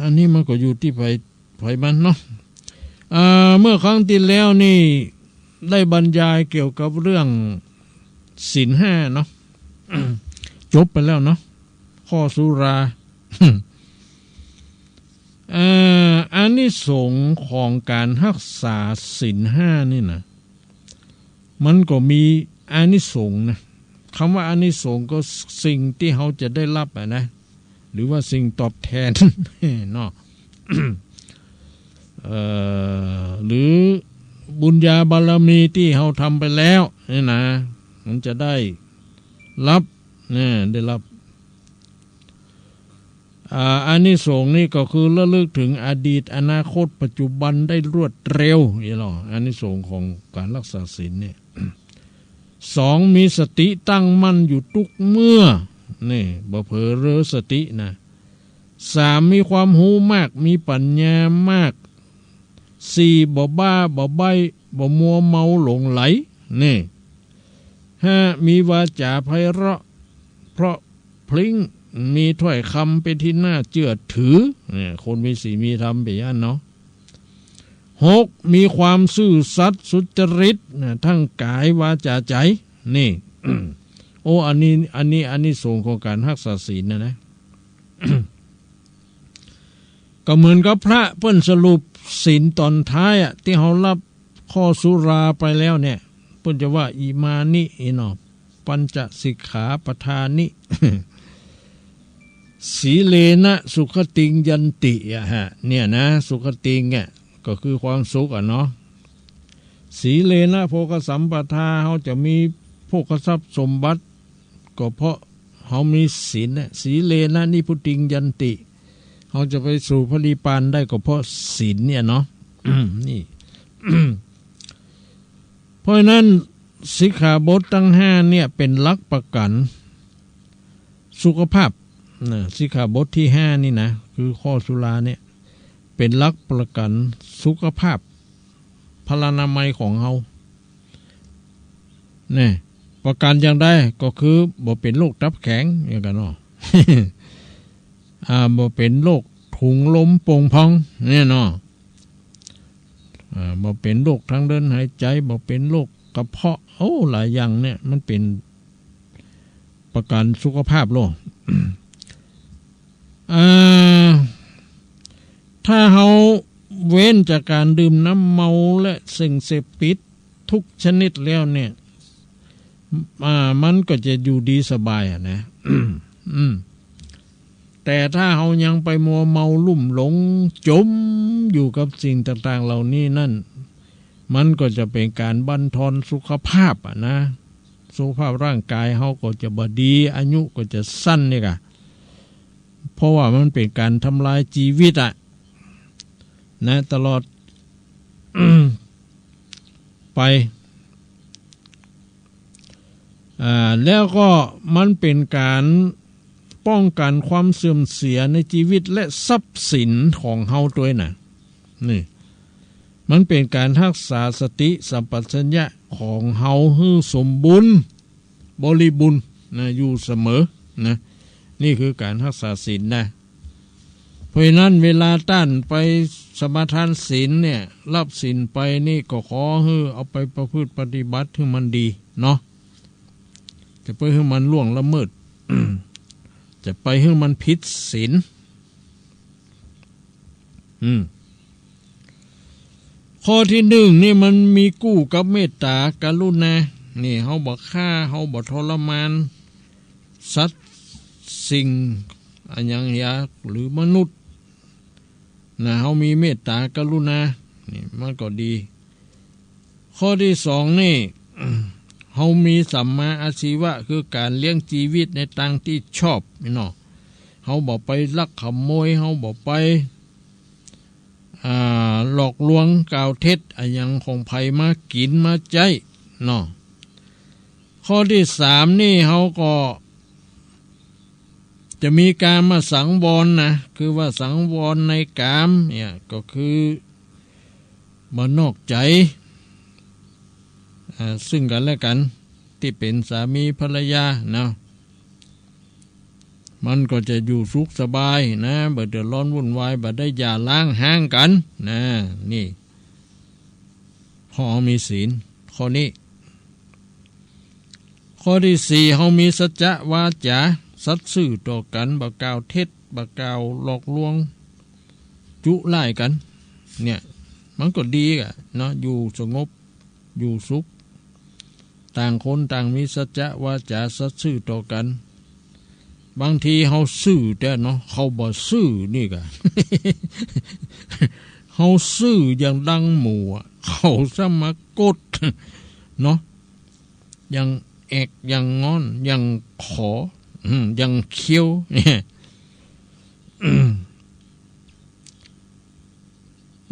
อันนี้มันก็อยู่ที่ไผมันเนาะเมื่อครั้งที่แล้วนี่ได้บรรยายเกี่ยวกับเรื่องศีลห้าเนาะ จบไปแล้วเนาะข้อสุรา อานิสงส์ของการรักษาศีลห้านี่นะมันก็มีอานิสงส์นะคำว่าอานิสงส์ก็สิ่งที่เขาจะได้รับนะหรือว่าสิ่งตอบแทน เนาะ หรือบุญญาบารมีที่เขาทำไปแล้วนี่นะมันจะได้รับได้รับอานิสงส์นี่ก็คือระลึกถึงอดีตอนาคตปัจจุบันได้รวดเร็วนี่หรออานิสงส์ของการรักษาศีลเนี่ย 2. มีสติตั้งมั่นอยู่ทุกเมื่อนี่บ่เผลอเรอสตินะ 3. มีความรู้มากมีปัญญามาก 4. บ่บ้าบ่ใบ้บ่มัวเมาหลงไหลนี่ 5. มีวาจาไพเราะเพราะพลิ้งมีถ้อยคำเป็นที่น่าเชื่อถือเนี่ยคนมีศีลมีธรรมเป็นอย่างนั้นเนาะ 6. มีความซื่อสัตย์สุจริตนะทั้งกายวาจาใจนี่ โอ้อันนี้ส่งของการรักษาศีลนะ ก็เหมือนกับพระเพิ่นสรุปศีลตอนท้ายที่เขารับข้อสุราไปแล้วเนี่ยเพิ่นจะว่าอิมานิเนาะปัญจสิกขาปทานิ สีเลนะสุขติงยันติเนี่ยนะสุขติงเนี่ยก็คือความสุขเนาะสีเลนะโภคสัมปทาเขาจะมีโภคทรัพย์สมบัติก็เพราะเขามีศีลสีเลนะนิพุติงยันติเขาจะไปสู่พระนิพพานได้ก็เพราะศีลเนี่ยเนาะ นี่ เพราะนั้นสิกขาบททั้ง5เนี่ยเป็นหลักประกันสุขภาพสิกขาบทที่5นี่นะคือข้อสุราเนี่ยเป็นหลักประกันสุขภาพพลานามัยของเฮาเนี่ยประกันอย่างได้ก็คือบ่เป็นโรคตับแข็งอย่างกันเนาะ บ่เป็นโรคถุงลมโป่งพองเนี่ยเนาะบ่เป็นโรคทางเดินหายใจบ่เป็นโรคกระเพาะหลายอย่างเนี่ยมันเป็นประกันสุขภาพโลก ถ้าเขาเว้นจากการดื่มน้ำเมาและสิ่งเสพติดทุกชนิดแล้วเนี่ยมันก็จะอยู่ดีสบายนะ แต่ถ้าเขายังไปมัวเมาลุ่มหลงจมอยู่กับสิ่งต่างๆเหล่านี้นั่นมันก็จะเป็นการบั่นทอนสุขภาพนะสุขภาพร่างกายเขาก็จะบดีอายุก็จะสั้นนี่ค่ะเพราะว่ามันเป็นการทำลายชีวิตนะตลอด ไปแล้วก็มันเป็นการป้องกันความเสื่อมเสียในชีวิตและทรัพย์สินของเฮาด้วยนะนี่มันเป็นการรักษาสติสัมปชัญญะของเฮาให้สมบูรณ์บริบูรณ์นะอยู่เสมอนะนี่คือการรักษาศีลนะเพราะนั้นเวลาต้านไปสมาทานศีลเนี่ยรับศีลไปนี่ก็ขอให้เอาไปประพฤติปฏิบัติให้มันดีเนาะจะไปให้มันล่วงละเมิด จะไปให้มันผิดศีลข้อที่1นี่มันมีกู้กับเมตตากรุณานี่เฮาบ่ฆ่าเฮาบ่ทรมานสัตว์สิ่งอันยังยากหรือมนุษย์นะเฮามีเมตตากรุณานี่มันก็ดีข้อที่2นี่ เฮามีสัมมาอาชีวะคือการเลี้ยงชีวิตในทางที่ชอบนี่เนาะเฮาบ่ไปลักขโมยเฮาบ่ไปหลอกลวงกล่าวเท็จอันยังของไผมากินมาใจเนาะข้อที่3นี่เฮาก็จะมีการมาสังวรนะคือว่าสังวรในกามเนี่ยก็คือมานอกใจซึ่งกันและกันที่เป็นสามีภรรยานะมันก็จะอยู่สุขสบายนะบ่เดือดร้อนวุ่นวายบ่ได้หย่าร้างห่างกันนะนี่พอมีศีลข้อนี้ข้อที่4เฮามีสัจจะวาจาสัตย์ซื่อต่อกันบ่กล่าวเท็จบ่กล่าวหลอกลวง จุไล่กันเนี่ยมันก็ดีกะเนาะอยู่สงบอยู่สุขต่างคนต่างมีสัจจะวาจาสัตย์ซื่อต่อกันบางทีเฮาซื่อแต่เนาะเขาบ่ซื่อนี่กะ เฮาซื่ออย่างดังหมู่เขาสมากดเนาะอย่างแอกอย่างงอนอย่างขออย่างเคี้ยวเนี่ย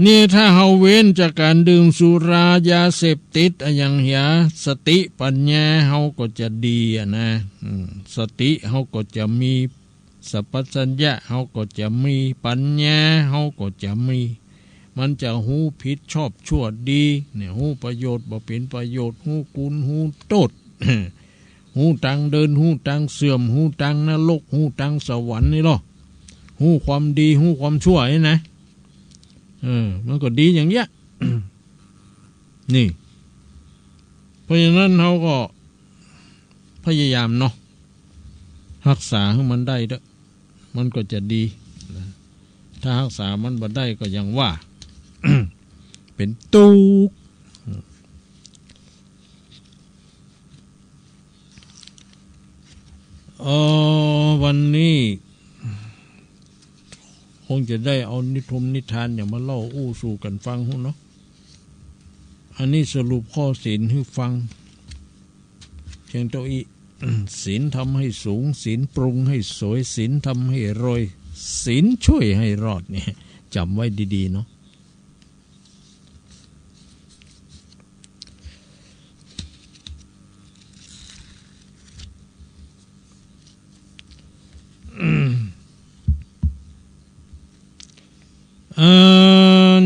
นี่ถ้าเฮาเว้นจากการดื่มสุรายาเสพติดอย่างเหียสติปัญญาเฮาก็จะดีนะสติเฮาก็จะมีสัพพัญญะเฮาก็จะมีปัญญาเฮาก็จะมีมันจะหูผิดชอบชั่วดีเนี่ยหูประโยชน์บ่เป็นประโยชน์หูกุลหูโทษ หูตังเดินหูตังเสื่อมหูตังนรกหูตังสวรรค์นี่หรอหูความดีหูความชั่วนี่นะมันก็ดีอย่างเงี้ย นี่เพราะฉะนั้นเขาก็พยายามเนาะรักษาให้มันได้เด้อมันก็จะดีถ้ารักษามันบ่ได้ก็ยังว่า เป็นตุกวันนี้คงจะได้เอานิทานอย่างมาเล่าอู้สู่กันฟังเนาะอันนี้สรุปข้อศีลให้ฟังเชียงเจ้าอีศีลทำให้สูงศีลปรุงให้สวยศีลทำให้รวยศีลช่วยให้รอดเนี่ยจำไว้ดีๆเนาะ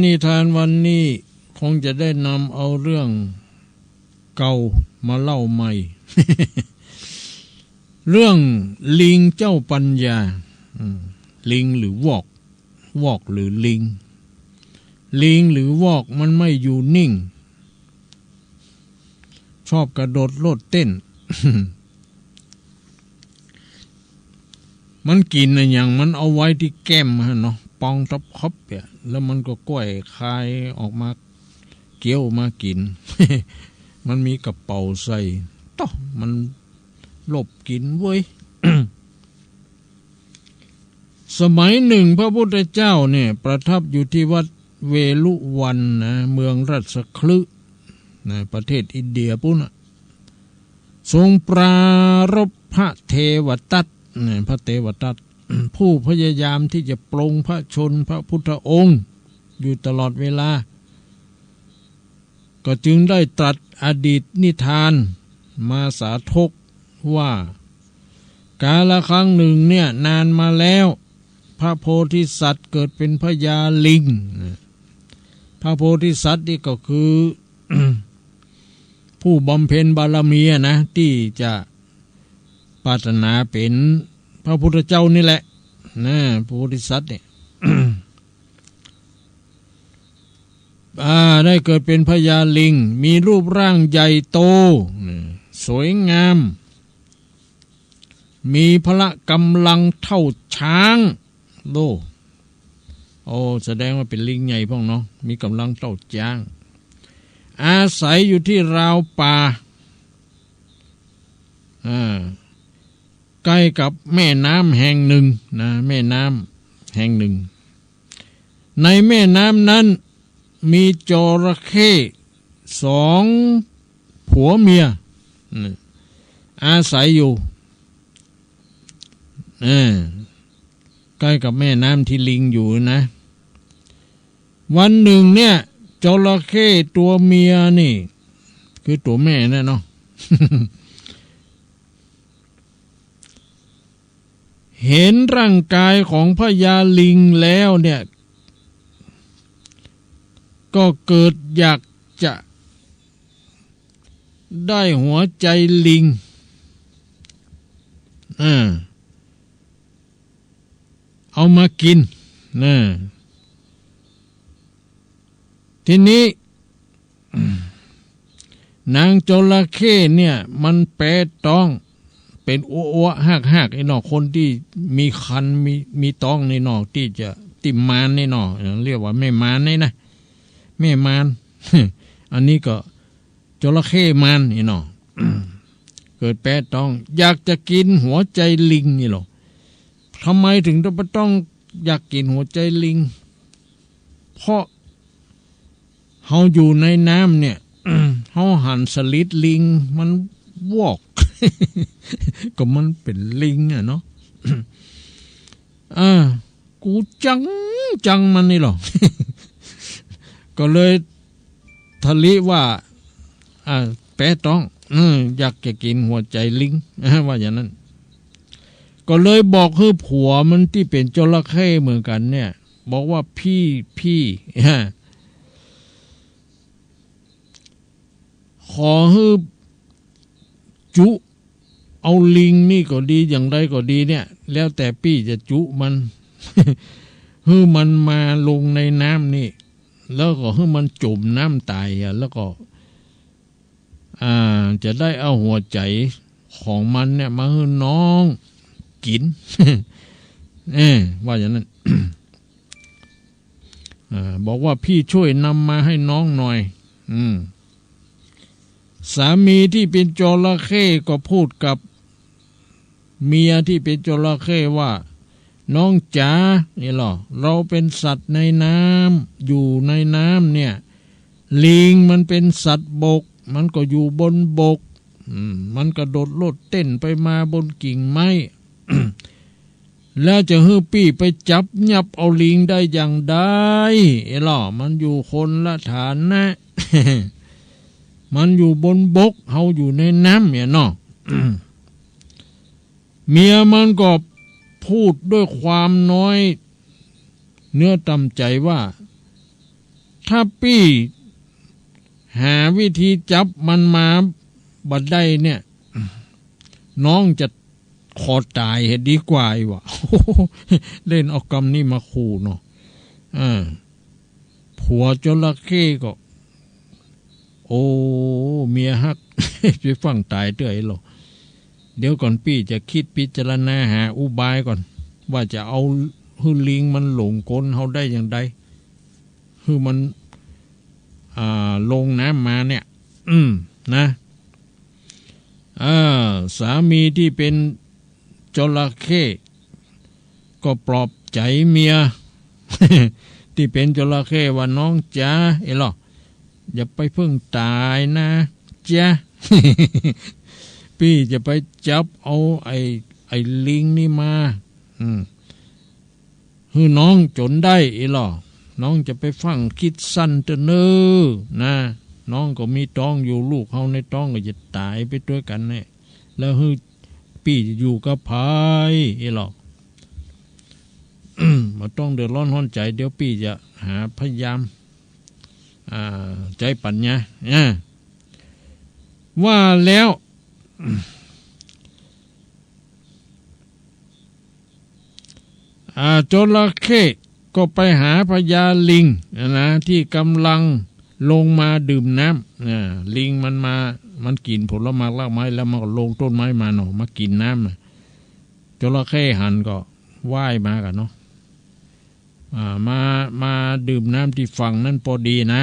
นิทานวันนี้คงจะได้นำเอาเรื่องเก่ามาเล่าใหม่ เรื่องลิงเจ้าปัญญาลิงหรือวอกหรือลิงหรือวอกมันไม่อยู่นิ่งชอบกระโดดโลดเต้น มันกินอะไรอย่างมันเอาไว้ที่แก้มฮะเนาะปองทับคบเนี่ยแล้วมันก็ก้อยคายออกมาเกี้ยวมากิน มันมีกระเป๋าใส่ต่อมันหลบกินเว้ย สมัยหนึ่งพระพุทธเจ้าเนี่ยประทับอยู่ที่วัดเวลุวันนะเมืองราชคฤห์นะประเทศอินเดียปุ่นทรงปรารภพระเทวทัตพระเทวทัต ผู้พยายามที่จะปลงพระชนพระพุทธองค์อยู่ตลอดเวลาก็จึงได้ตรัสอดีตนิทานมาสาธกว่ากาลครั้งหนึ่งเนี่ยนานมาแล้วพระโพธิสัตว์เกิดเป็นพญาลิงพระโพธิสัตว์นี่ก็คือ ผู้บำเพ็ญบารมีนะที่จะปรารถนาเป็นพระพุทธเจ้านี่แหละนะพระโพธิสัตว์เนี่ย ได้เกิดเป็นพญาลิงมีรูปร่างใหญ่โตสวยงามมีพละกำลังเท่าช้างโลแสดงว่าเป็นลิงใหญ่พ่องเนาะมีกำลังเท่าช้างอาศัยอยู่ที่ราวป่าใกล้กับแม่น้ำแห่งหนึ่งนะแม่น้ำแห่งหนึ่งในแม่น้ำนั้นมีจระเข้2ผัวเมียอาศัยอยู่ใกล้กับแม่น้ำที่ลิงอยู่นะวันหนึ่งเนี่ยจระเข้ตัวเมียนี่คือตัวแม่นะเนาะ เห็นร่างกายของพญาลิงแล้วเนี่ยก็เกิดอยากจะได้หัวใจลิงเอามากินนะทีนี้นางจระเข้เนี่ยมันแปรต้องเป็นอ้วหักไอ้นอกคนที่มีคันมีต้องในนอกที่จะ ติมานนี่เนาะเรียกว่าแม่มารนี่นะแม่มาร อันนี้ก็จระเข้มารนี่เนาะ เกิดแปดต้องอยากจะกินหัวใจลิงนี่หรอทำไมถึงต้องอยากกินหัวใจลิงเพราะเฮาอยู่ในน้ำเนี่ย เฮาหันสลิดลิงมันวอก ก็มันเป็นลิงอ่ะเนาะ กูจังมันนี่หรอ ก็เลยทะลิว่าแปะต้องอยากจะกินหัวใจลิง ว่าอย่างนั้นก็เลยบอกให้ผัวมันที่เป็นจระเข้เหมือนกันเนี่ยบอกว่าพี่ ขอให้จุเอาลิงนี่ก็ดีอย่างไรก็ดีเนี่ยแล้วแต่พี่จะจุมัน ให้มันมาลงในน้ำนี่แล้วก็ให้มันจมน้ำตายแล้วก็จะได้เอาหัวใจของมันเนี่ยมาให้น้องกิน ว่าอย่างนั้น บอกว่าพี่ช่วยนำมาให้น้องหน่อยสามีที่เป็นจระเข้ก็พูดกับเมียที่เป็นจระเข้ว่าน้องจ๋านี่หรอเราเป็นสัตว์ในน้ำอยู่ในน้ำเนี่ยลิงมันเป็นสัตว์บกมันก็อยู่บนบกมันกระโดดโลดเต้นไปมาบนกิ่งไม้ แล้วจะให้ปี้ไปจับยับเอาลิงได้อย่างใดหรอมันอยู่คนละฐานนะ มันอยู่บนบกเฮาอยู่ในน้ำเนี่ยเนาะ เมียมันก็พูดด้วยความน้อยเนื้อต่ำใจว่าถ้าปี้หาวิธีจับมันมาบัดได้เนี่ยน้องจะขอตายให้ดีกว่าอีกว่ะ เล่นเอากรรมนี่มาขู่เนาะผัวจระเข้ก็โอ้เมียฮัก ไปฟังตายเตื้อยหรอเดี๋ยวก่อนพี่จะคิดพิจารณาหาอุบายก่อนว่าจะเอาฮือลิงมันหลงกลเฮาได้อย่างใดคือมันลงน้ำมาเนี่ยนะสามีที่เป็นจระเข้ก็ปลอบใจเมีย ที่เป็นจระเข้ว่าน้องจ๋าหรออย่าไปเพิ่งตายนะจ๊ะ พี่จะไปจับเอาไอ้ลิงนี่มาคือน้องจนได้หรอน้องจะไปฟังคิดสั้นเตอะเนอนะน้องก็มีท้องอยู่ลูกเขาในท้องก็จะตายไปด้วยกันเนี่ยแล้วคือพี่จะอยู่กับพายหรอ มาต้องเดือดร้อนห้อนใจเดี๋ยวพี่จะหาพยายามใจปัญญาว่าแล้วจระเข้ก็ไปหาพญาลิงนะที่กำลังลงมาดื่มน้ำลิงมันกินผลไม้รากไม้แล้วมันก็ลงต้นไม้มาเนาะมากินน้ำจระเข้หันก็ว่ายมากันเนาะมาดื่มน้ำที่ฝั่งนั่นพอดีนะ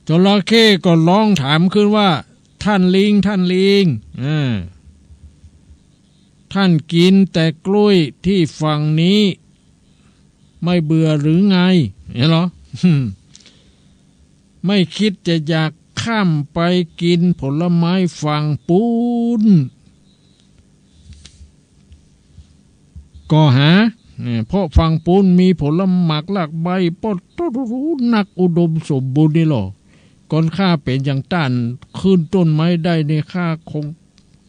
จระเข้ก็ร้องถามขึ้นว่าท่านลิงท่านกินแต่กล้วยที่ฝั่งนี้ไม่เบื่อหรือไงเห็นหรอ ไม่คิดจะอยากข้ามไปกินผลไม้ฝั่งปูนก็หาเพราะฝั่งปูนมีผลหมากหลากใบปอดรู้นักอุดมสมบูรณ์นี่หรอก่อนข้าเป็นอย่างต้านขึ้นต้นไม้ได้ในข้าคง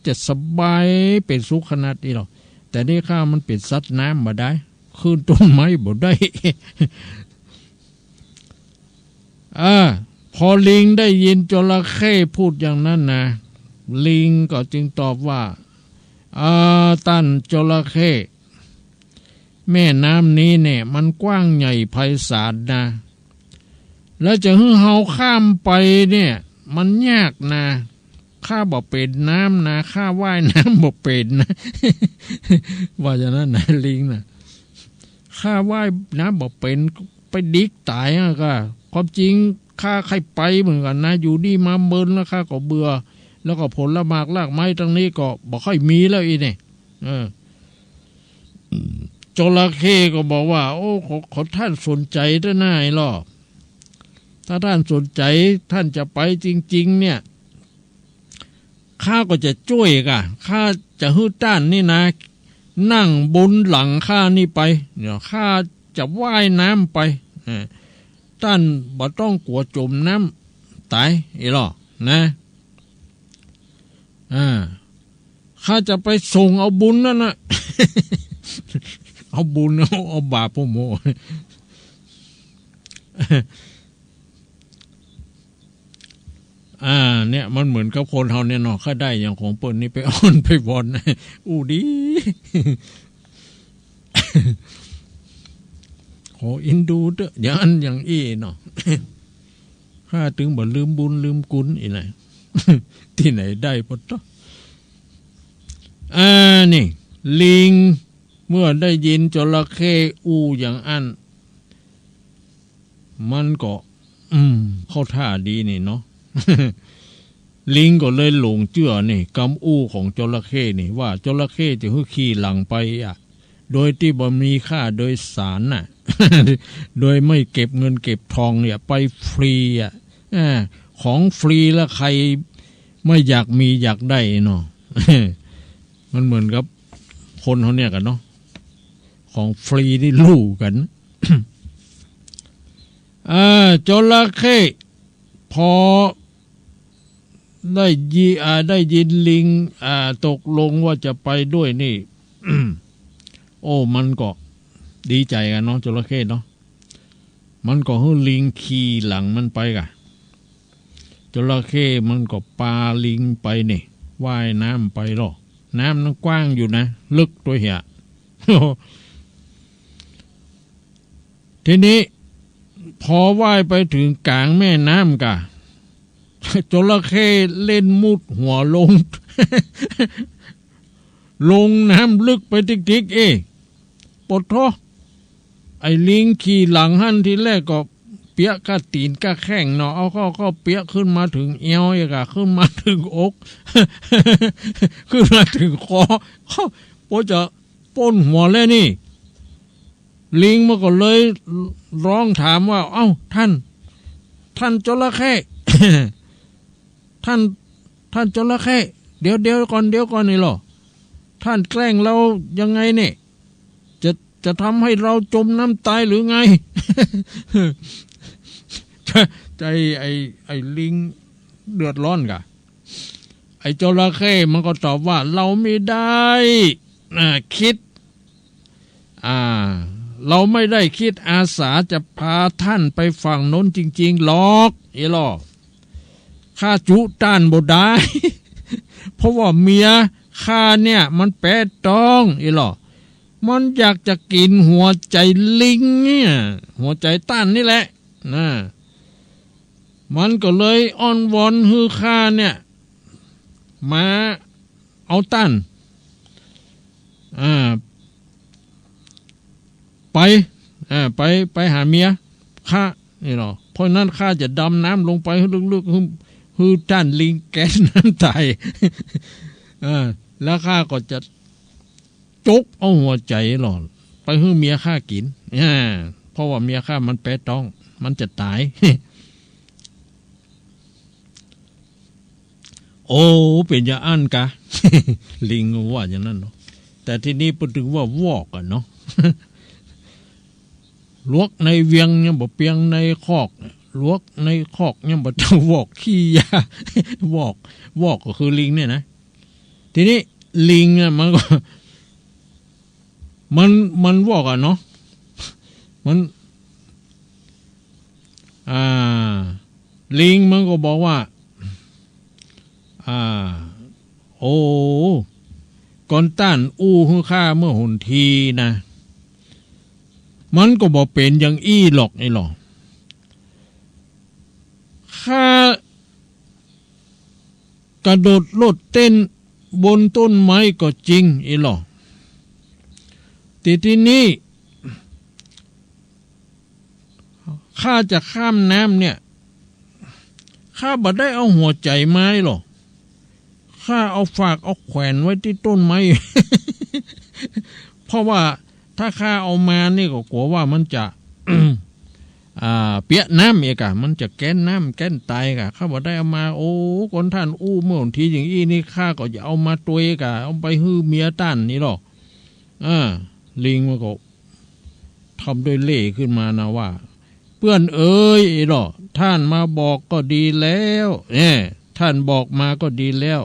จะสบายเป็นสุขขนาดนี้หรอกแต่นี่ข้ามันเป็นสัตว์น้ำมาได้ขึ้นต้นไม้บ่ได้ พอลิงได้ยินจระเข้พูดอย่างนั้นนะลิงก็จึงตอบว่าท่านจระเข้แม่น้ำนี้เนี่ยมันกว้างใหญ่ไพศาลนะแล้วจะให้เฮาข้ามไปเนี่ยมันยากนะ ข้าบ่เป็นน้ำนะข้าว่ายน้ำบ่เป็นนะ ว่าอย่างนั้นนะลิงนะข้าว่ายน้ำบ่เป็นไปดิกตายอะก็ความจริงข้าใครไปเหมือนกันนะอยู่นี่มาเมินแล้วข้าก็เบื่อแล้วก็ผลละหมากลากไม้ทั้งนี้ก็บ่ค่อยมีแล้วอีนี่จระเข้ก็บอกว่าโอ้ขอท่านสนใจได้หน่ายหรอถ้าท่านสนใจท่านจะไปจริงๆเนี่ยข้าก็จะช่วยกะข้าจะฮื้อต้านนี่นะนั่งบนหลังข้านี่ไปเดี๋ยวข้าจะว่ายน้ำไปท่านบ่ต้องกลัวจมน้ำตายอีหรอนะข้าจะไปส่งเอาบุญนั่นนะ เอาบุญเอาบาปโมเนี่ยมันเหมือนกับคนเฮาเนี่ยเนาะข้าได้อย่างของเปิ้นนี่ไปอ้อนไปวอนอู้ดี ขออินดูเด้ออย่างอันอย่างอี้เนาะ ข้าถึงบ่ลืมบุญลืมกุญอีไหน ที่ไหนได้ปะต๊ะนี่ลิงเมื่อได้ยินจระเข้อู้อย่างอันมันก็เข้าท่าดีนี่เนาะ ลิงก็เลยหลงเชื่อนี่คำอู้ของจระเข้นี่ว่าจระเข้จะขี่หลังไปโดยที่บ่มีค่าโดยสารน่ะ โดยไม่เก็บเงินเก็บทองเนี่ยไปฟรีของฟรีแล้วใครไม่อยากมีอยากได้เนาะ มันเหมือนกับคนเขาเนี่ยกันเนาะของฟรีนี่ลู่กัน จระเข้พอได้ยินลิงตกลงว่าจะไปด้วยนี่ โอ้มันก็ดีใจกันเนาะจระเข้เนาะมันก็ให้ลิงขี่หลังมันไปกะจระเข้มันก็ปาลิงไปนี่ว่ายน้ำไปหรอน้ำนั้นกว้างอยู่นะลึกตัวเหี้ย ทีนี้พอว่ายไปถึงกลางแม่น้ำกะ จระเข้เล่นมุดหัวลง ลงน้ำลึกไปติ๊กปดท้อไอ้ลิงขี่หลังหันทีแรกก็เปียกกะตีนกะแข้งเนาะเอาก็เปียกขึ้นมาถึงเอวอีกอะขึ้นมาถึงอก ขึ้นมาถึงคอพอจะป้นหัวแล้วนี่ลิงมันก็เลยร้องถามว่าเอ้าท่านจระเข้ ท่านจระเข้เดี๋ยวก่อนนี่หรอท่านแกล้งเรายังไงเนี่ยจะทำให้เราจมน้ำตายหรือไง ใจไอ้ลิงเดือดร้อนกะไอ้จระเข้มันก็ตอบว่าเราไม่ได้คิดเราไม่ได้คิดอาสาจะพาท่านไปฝั่งโน้นจริงๆหรอกอีหรอข้าจุต้านบ่ได้ เพราะว่าเมียข้าเนี่ยมันแปดต้องอีหรอมันอยากจะกินหัวใจลิงเนี่ยหัวใจต้านนี่แหละนะมันก็เลยอ้อนวอนฮือข้าเนี่ยมาเอาต้านไปหาเมียข้านี่หรอเพราะนั้นข้าจะดำน้ำลงไปลึกๆฮือต้านลิงแกนน้ำตาย แล้วข้าก็จะจกเอาหัวใจหล่อไปให้เมียข้ากินเพราะว่าเมียข้ามันแปะต้องมันจะตาย โอ้เป็นอย่างอันกะ ลิงว่าอย่างนั้นเนาะแต่ที่นี่พูดถึงว่าวอกอ่ะเนาะ ลวกในเวียงเนี่ยบ่เปียงในคอกลวกในคอกเนี่ยบ่ต้องวอกขี้ยา วอกก็คือลิงเนี่ยนะทีนี้ลิงเนี่ยมันก็ มันวอกอ่ะเนาะมันลิงมันก็บอกว่าโอ้ก่อนต้านอู้ฮือข้าเมื่อหนทีนะมันก็บอกเป็นอย่างอี้หรอกไอ้หรอกข้า กระโดดโลดเต้นบนต้นไม้ก็จริงอีหลอที่นี้ข้าจะข้ามน้ำเนี่ยข้าบ่ได้เอาหัวใจไม้หรอกข้าเอาฝากเอาแขวนไว้ที่ต้นไม้ เพราะว่าถ้าข้าเอามานี่ก็กลัวว่ามันจะ เปียกน้ำเอกะมันจะแก้นน้ำแก้นตายกะข้าบ่ได้เอามาโอ้คนท่านอู้เมื่อวันทีอย่างอี้นี่ข้าก็จะเอามาตัวเอกะเอาไปฮื้อเมียต้านนี่หรอกลิงมันก็ทำด้วยเล่ขึ้นมานะว่าเพื่อนเอ๋ยหรอท่านมาบอกก็ดีแล้วท่านบอกมาก็ดีแล้ว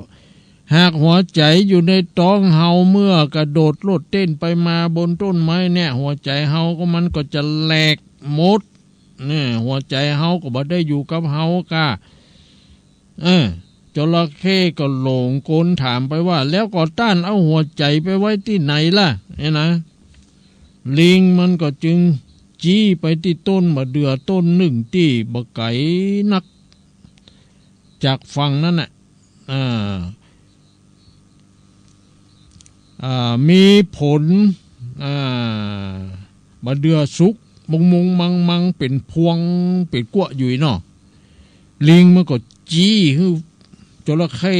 หากหัวใจอยู่ในท้องเฮาเมื่อกระโดดโลดเต้นไปมาบนต้นไม้เนี่ยหัวใจเฮาก็มันก็จะแหลกหมดเนี่ยหัวใจเฮาก็บ่ได้อยู่กับเฮากะจระเข้ก็หลงกลถามไปว่าแล้วก็ต้านเอาหัวใจไปไว้ที่ไหนล่ะเนี่ยนะลิงมันก็จึงจี้ไปที่ต้นมะเดื่อต้นหนึ่งที่บะไก่นักจากฝั่งนั้นน่ะมีผลมะเดื่อสุกมงมังเป็นพวงเป็นกั้วอยู่เนาะลิงมันก็จี้คือจระเข้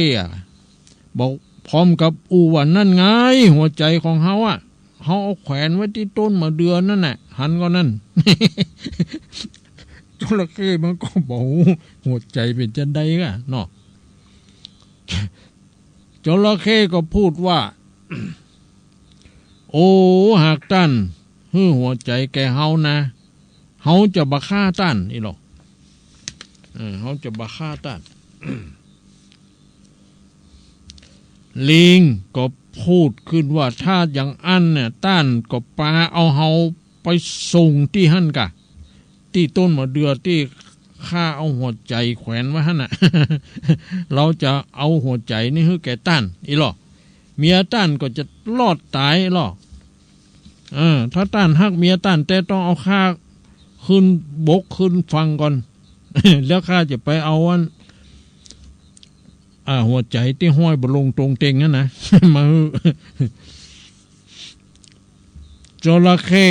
บอกพร้อมกับอูว่านั่นไงหัวใจของเฮาเขาเอาแขวนไว้ที่ต้นมะเดื่อนั่นน่ะหันก็นั่น จระเข้มันก็บอกหัวใจเป็นจังได๋กะเนาะจระเข้ก็พูดว่า โอ้หากท่านฮื้อหัวใจแกเฮานะเฮาจะบ่ฆ่าท่านอีหรอกเฮาจะบ่ฆ่าท่าน ลิงก็พูดขึ้นว่าถ้าอย่างอันเนี่ยต้านก็ปาเอาเฮาไปส่งที่หั่นกะที่ต้นมะเดื่อที่ข้าเอาหัวใจแขวนไว้หั่นน่ะ เราจะเอาหัวใจนี่ให้แกต้านอีหรอเมียต้านก็จะรอดตายหรอถ้าต้านฮักเมียต้านแต่ต้องเอาข้าขึ้นบกขึ้นฟังก่อน แล้วข้าจะไปเอาอันหัวใจที่ห้อยบลงตรงเต็งนั่นนะ มา จระเข้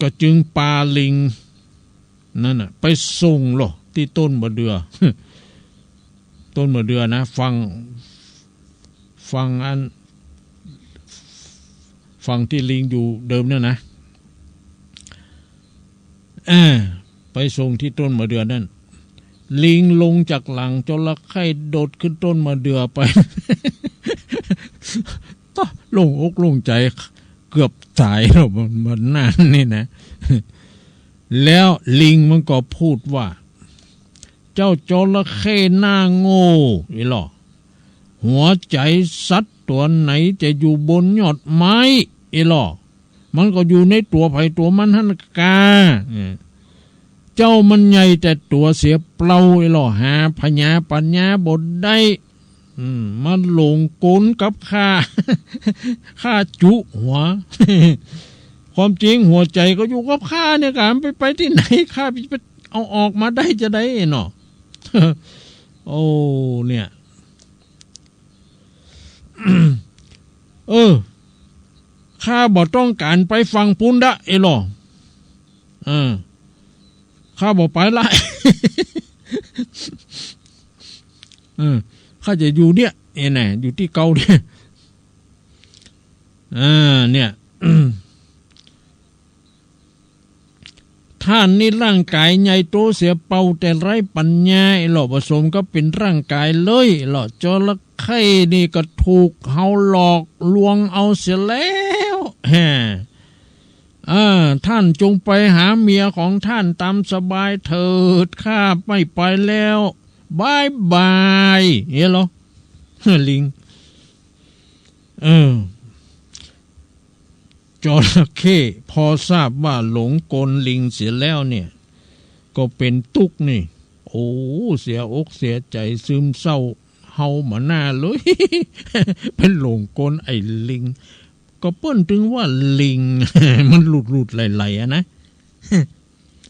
ก็จึงปาลิงนั่นน่ะไปส่งหรอที่ต้นมะเดื่อ ต้นมะเดื่อนะฟังอันฟังที่ลิงอยู่เดิมเนี่ยนะไปส่งที่ต้นมะเดื่อนั่นลิงลงจากหลังจระเข้โดดขึ้นต้นมะเดื่อไป โล่งอกโล่งใจเกือบตายแล้วมันนานนี่นะ แล้วลิงมันก็พูดว่าเจ้าจระเข้หน้าโง่อีหรอหัวใจสัตว์ตัวไหนจะอยู่บนยอดไม้อีหรอมันก็อยู่ในตัวไผ่ตัวมันหั่นกาเจ้ามันใหญ่แต่ตัวเสียเปล่าไอ้หล่อหาพญาปัญญาบดได้มันหลงกลกับข้า ข้าจุหัว ความจริงหัวใจก็อยู่กับข้าเนี่ยกันไปที่ไหนข้าไปเอาออกมาได้จะได้เนาะ โอ้เนี่ย ข้าบ่ต้องการไปฟังปุ้นดะไอ้หล่อข้าบอกไปละ ข้าจะอยู่เนี่ยน่ะอยู่ที่เก่าเนี่ยเนี่ย ท่านนี่ร่างกายใหญ่โตเสียเป่าแต่ไร้ปัญญาหล่อผสมก็เป็นร่างกายเลยหล่อจระเข้นี่ก็ถูกเฮาหลอกลวงเอาเสียแล้วท่านจงไปหาเมียของท่านตามสบายเถิดข้าไม่ไปแล้วบายบายเห็นหรอ ลิงจระเข้พอทราบว่าหลงกลลิงเสียแล้วเนี่ยก็เป็นทุกข์นี่โอ้เสียอกเสียใจซึมเศร้าเฮามาหน้าเลย เป็นหลงกลไอ้ลิงก็เปิ้นถึงว่าลิง มันหลุดไหลๆนะ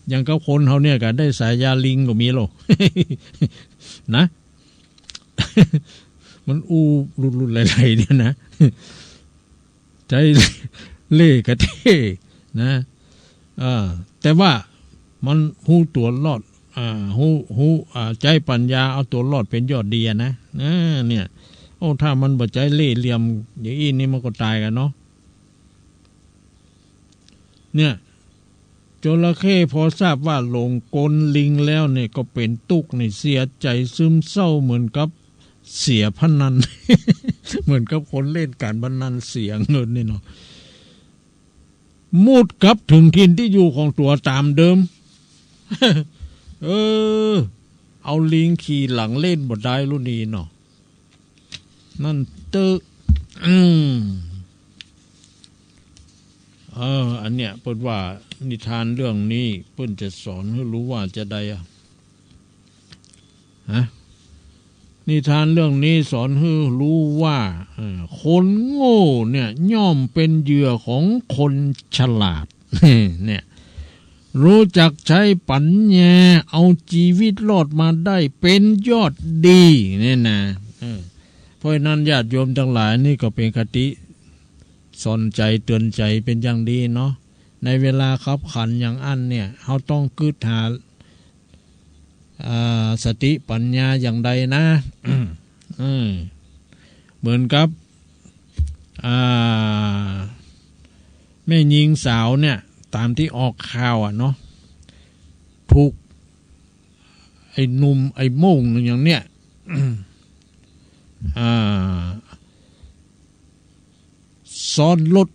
อย่างกับคนเฮาเนี่ยก็ได้สายาลิงก็มีหรอก นะ มันอู้รุนๆไหลๆเนี่ยนะใจเล่กระเท่นะแต่ว่ามันหูตัวรอดหูใจปัญญาเอาตัวรอดเป็นยอดดีนะเนี่ยโอ้ถ้ามันบ่ใจเล่เหลี่ยมอย่างอี้นี่มันก็ตายกันเนาะเนี่ยจระเข้พอทราบว่าหลงกลลิงแล้วเนี่ยก็เป็นตุกในเสียใจซึมเศร้าเหมือนกับเสียพนัน เหมือนกับคนเล่นการพนันเสียเงินนี่เนาะมุดกลับถึงถิ่นที่อยู่ของตัวตามเดิม เอาลิงขี่หลังเล่นบดได้รุ่นนี้เนาะนั่นอันเนี้ยเปิ้นว่านิทานเรื่องนี้เปิ้นจะสอนให้รู้ว่าจะได้นิทานเรื่องนี้สอนให้รู้ว่าคนโง่เนี่ยย่อมเป็นเหยื่อของคนฉลาด เนี่ยรู้จักใช้ปัญญาเอาชีวิตรอดมาได้เป็นยอดดีเนี่ยนะเพราะนั้นญาติโยมทั้งหลายนี่ก็เป็นคติสอนใจเตือนใจเป็นอย่างดีเนาะในเวลาขับขันอย่างอันเนี่ยเขาต้องกึศหาสติปัญญาอย่างใดนะเหมือนกับแม่หญิงสาวเนี่ยตามที่ออกข่าวเนาะถูกไอ้หนุ่มไอ้โม่งอย่างเนี้ยซ้อนรถ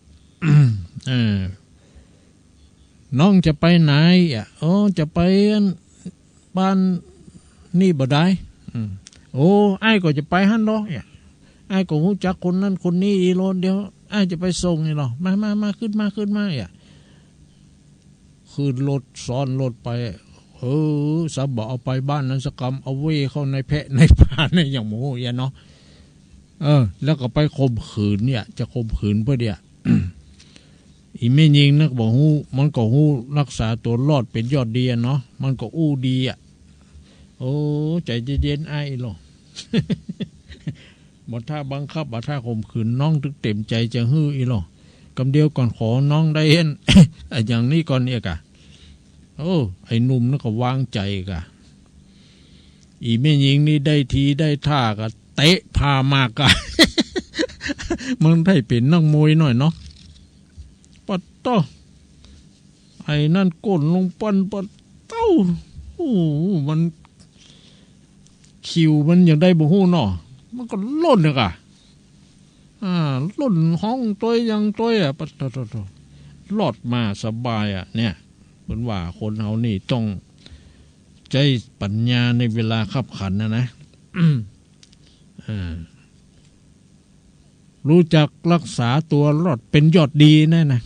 น้องจะไปไหนจะไปบ้านนี่บ่ได้ไอ้ก็จะไปฮั่นเนาะไอ้ก็รู้จักคนนั้นคนนี้อีโลเดียวไอ้จะไปส่งนี่เนาะมาขึ้นมาขึ้นรถซ้อนรถไปสะบอกเอาไปบ้านนั้นสกรรมเอาเว้เข้าในแพะในป่าในอย่างโมยเนาะแล้วก็ไปข่มขืนเนี่ยจะข่มขืนเพื่อเดีย อีแม่ยิงนักบอกฮู้มันก็ฮู้รักษาตัวรอดเป็นยอดดีเนาะมันก็อู้ดีใจเย็นๆไอ้หรอ บ่ถ้าบังคับบ่ถ้าข่มขืนน้องถึงเต็มใจจะฮื้ออีหรอกำเดียวก่อนขอน้องได้เห็น อย่างนี้ก่อนเนี่ยกะไอ้หนุ่มนั่นก็วางใจกะอีแม่ยิงนี่ได้ทีได้ท่ากะเตะพามากะ มันได้เป็นนักมวยหน่อยเนาะปัดต้อไอ้นั่นก้นลงปันปัดเต้ามันคิวมันอย่างได้บ่ฮู้เนาะมันก็ล่นเลยกะล่นห้องตัวยังตัวปัดต้อรอดมาสบายเนี่ยเหมือนว่าคนเฮานี่ต้องใจปัญญาในเวลาขับขันนะ รู้จักรักษาตัวรอดเป็นยอดดีแน่นะ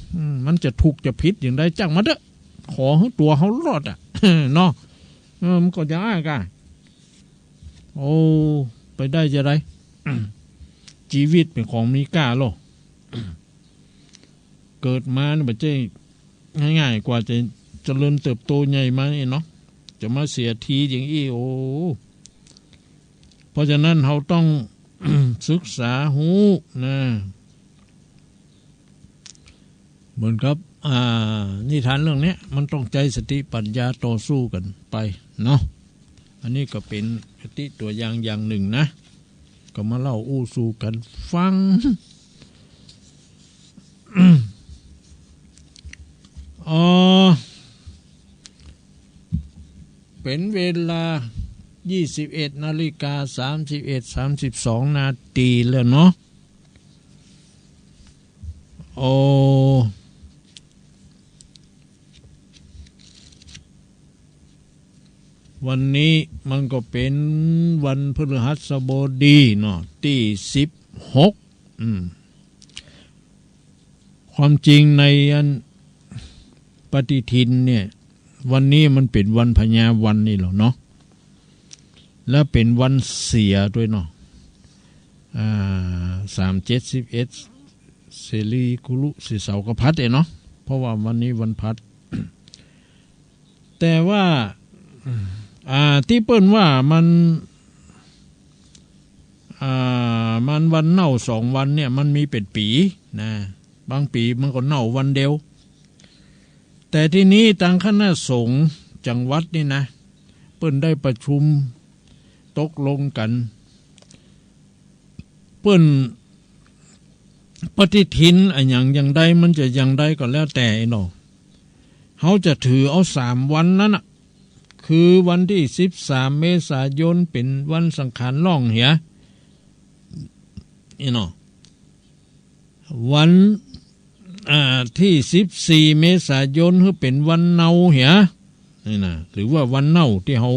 มันจะถูกจะผิดอย่างใดจังมาเถอะขอให้ตัวเขารอดเนาะมันก็ยากอะไปได้จะไร ชีวิตเป็นของมีค่าหรอ เกิดมาเนี่ยมันจะง่ายๆกว่าจะเจริญเติบโตใหญ่มาเนาะจะมาเสียทีอย่างอี้เพราะฉะนั้นเราต้อง ศึกษาหูนะเหมือนกับนิทานเรื่องนี้มันต้องใจสติปัญญาต่อสู้กันไปเนาะอันนี้ก็เป็นคติตัวอย่างหนึ่งนะก็มาเล่าอู้สู่กันฟัง เป็นเวลา21:31:32 นาทีแล้วเนาะวันนี้มันก็เป็นวันพฤหัสบดีเนาะที่16ความจริงในปฏิทินเนี่ยวันนี้มันเป็นวันพญาวันนี่หรอเนาะแล้วเป็นวันเสียด้วยเนาะ3711เสรีกุลุสิเสากพัดเนาะเพราะว่าวันนี้วันพัด แต่ว่าที่เปิ้นว่ามัน มันวันเน่า2 วันเนี่ยมันมีเป็นปีนะบางปีมันก็เน่าวันเดียวแต่ที่นี้ทางคณะสงฆ์จังหวัดนี่นะเปิ้นได้ประชุมตกลงกันเปิ้นปฏิทินอย่างใดมันจะอย่างใดก็แล้วแต่เนาะเขาจะถือเอา3 วันนั้นน่ะคือวันที่13 เมษายนเป็นวันสังขารล่องเหียเนาะวันที่14 เมษายนคือเป็นวันเนาเหียนี่นะหรือว่าวันเน่าที่เขา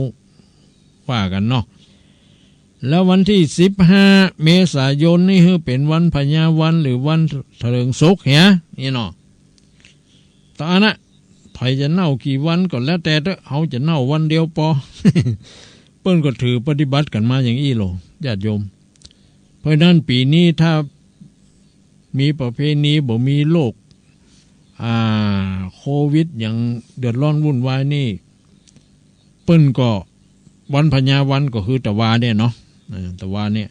ว่ากันเนาะแล้ววันที่15 เมษายนนี่คือเป็นวันพญาวันหรือวันเถลิงศกเหียนี่เนาะตอนนั้นใครจะเน่ากี่วันก็แล้วแต่เขาจะเน่าวันเดียวพอ เปิ้นก็ถือปฏิบัติกันมาอย่างอี้โลญาติโยมเพราะนั้นปีนี้ถ้ามีประเพณีบ่มีโรคโควิดอย่างเดือดร้อนวุ่นวายนี่เปิ้นก็วันพญาวันก็คือตะวาเนี่ยเนาะตะวาเนี่ย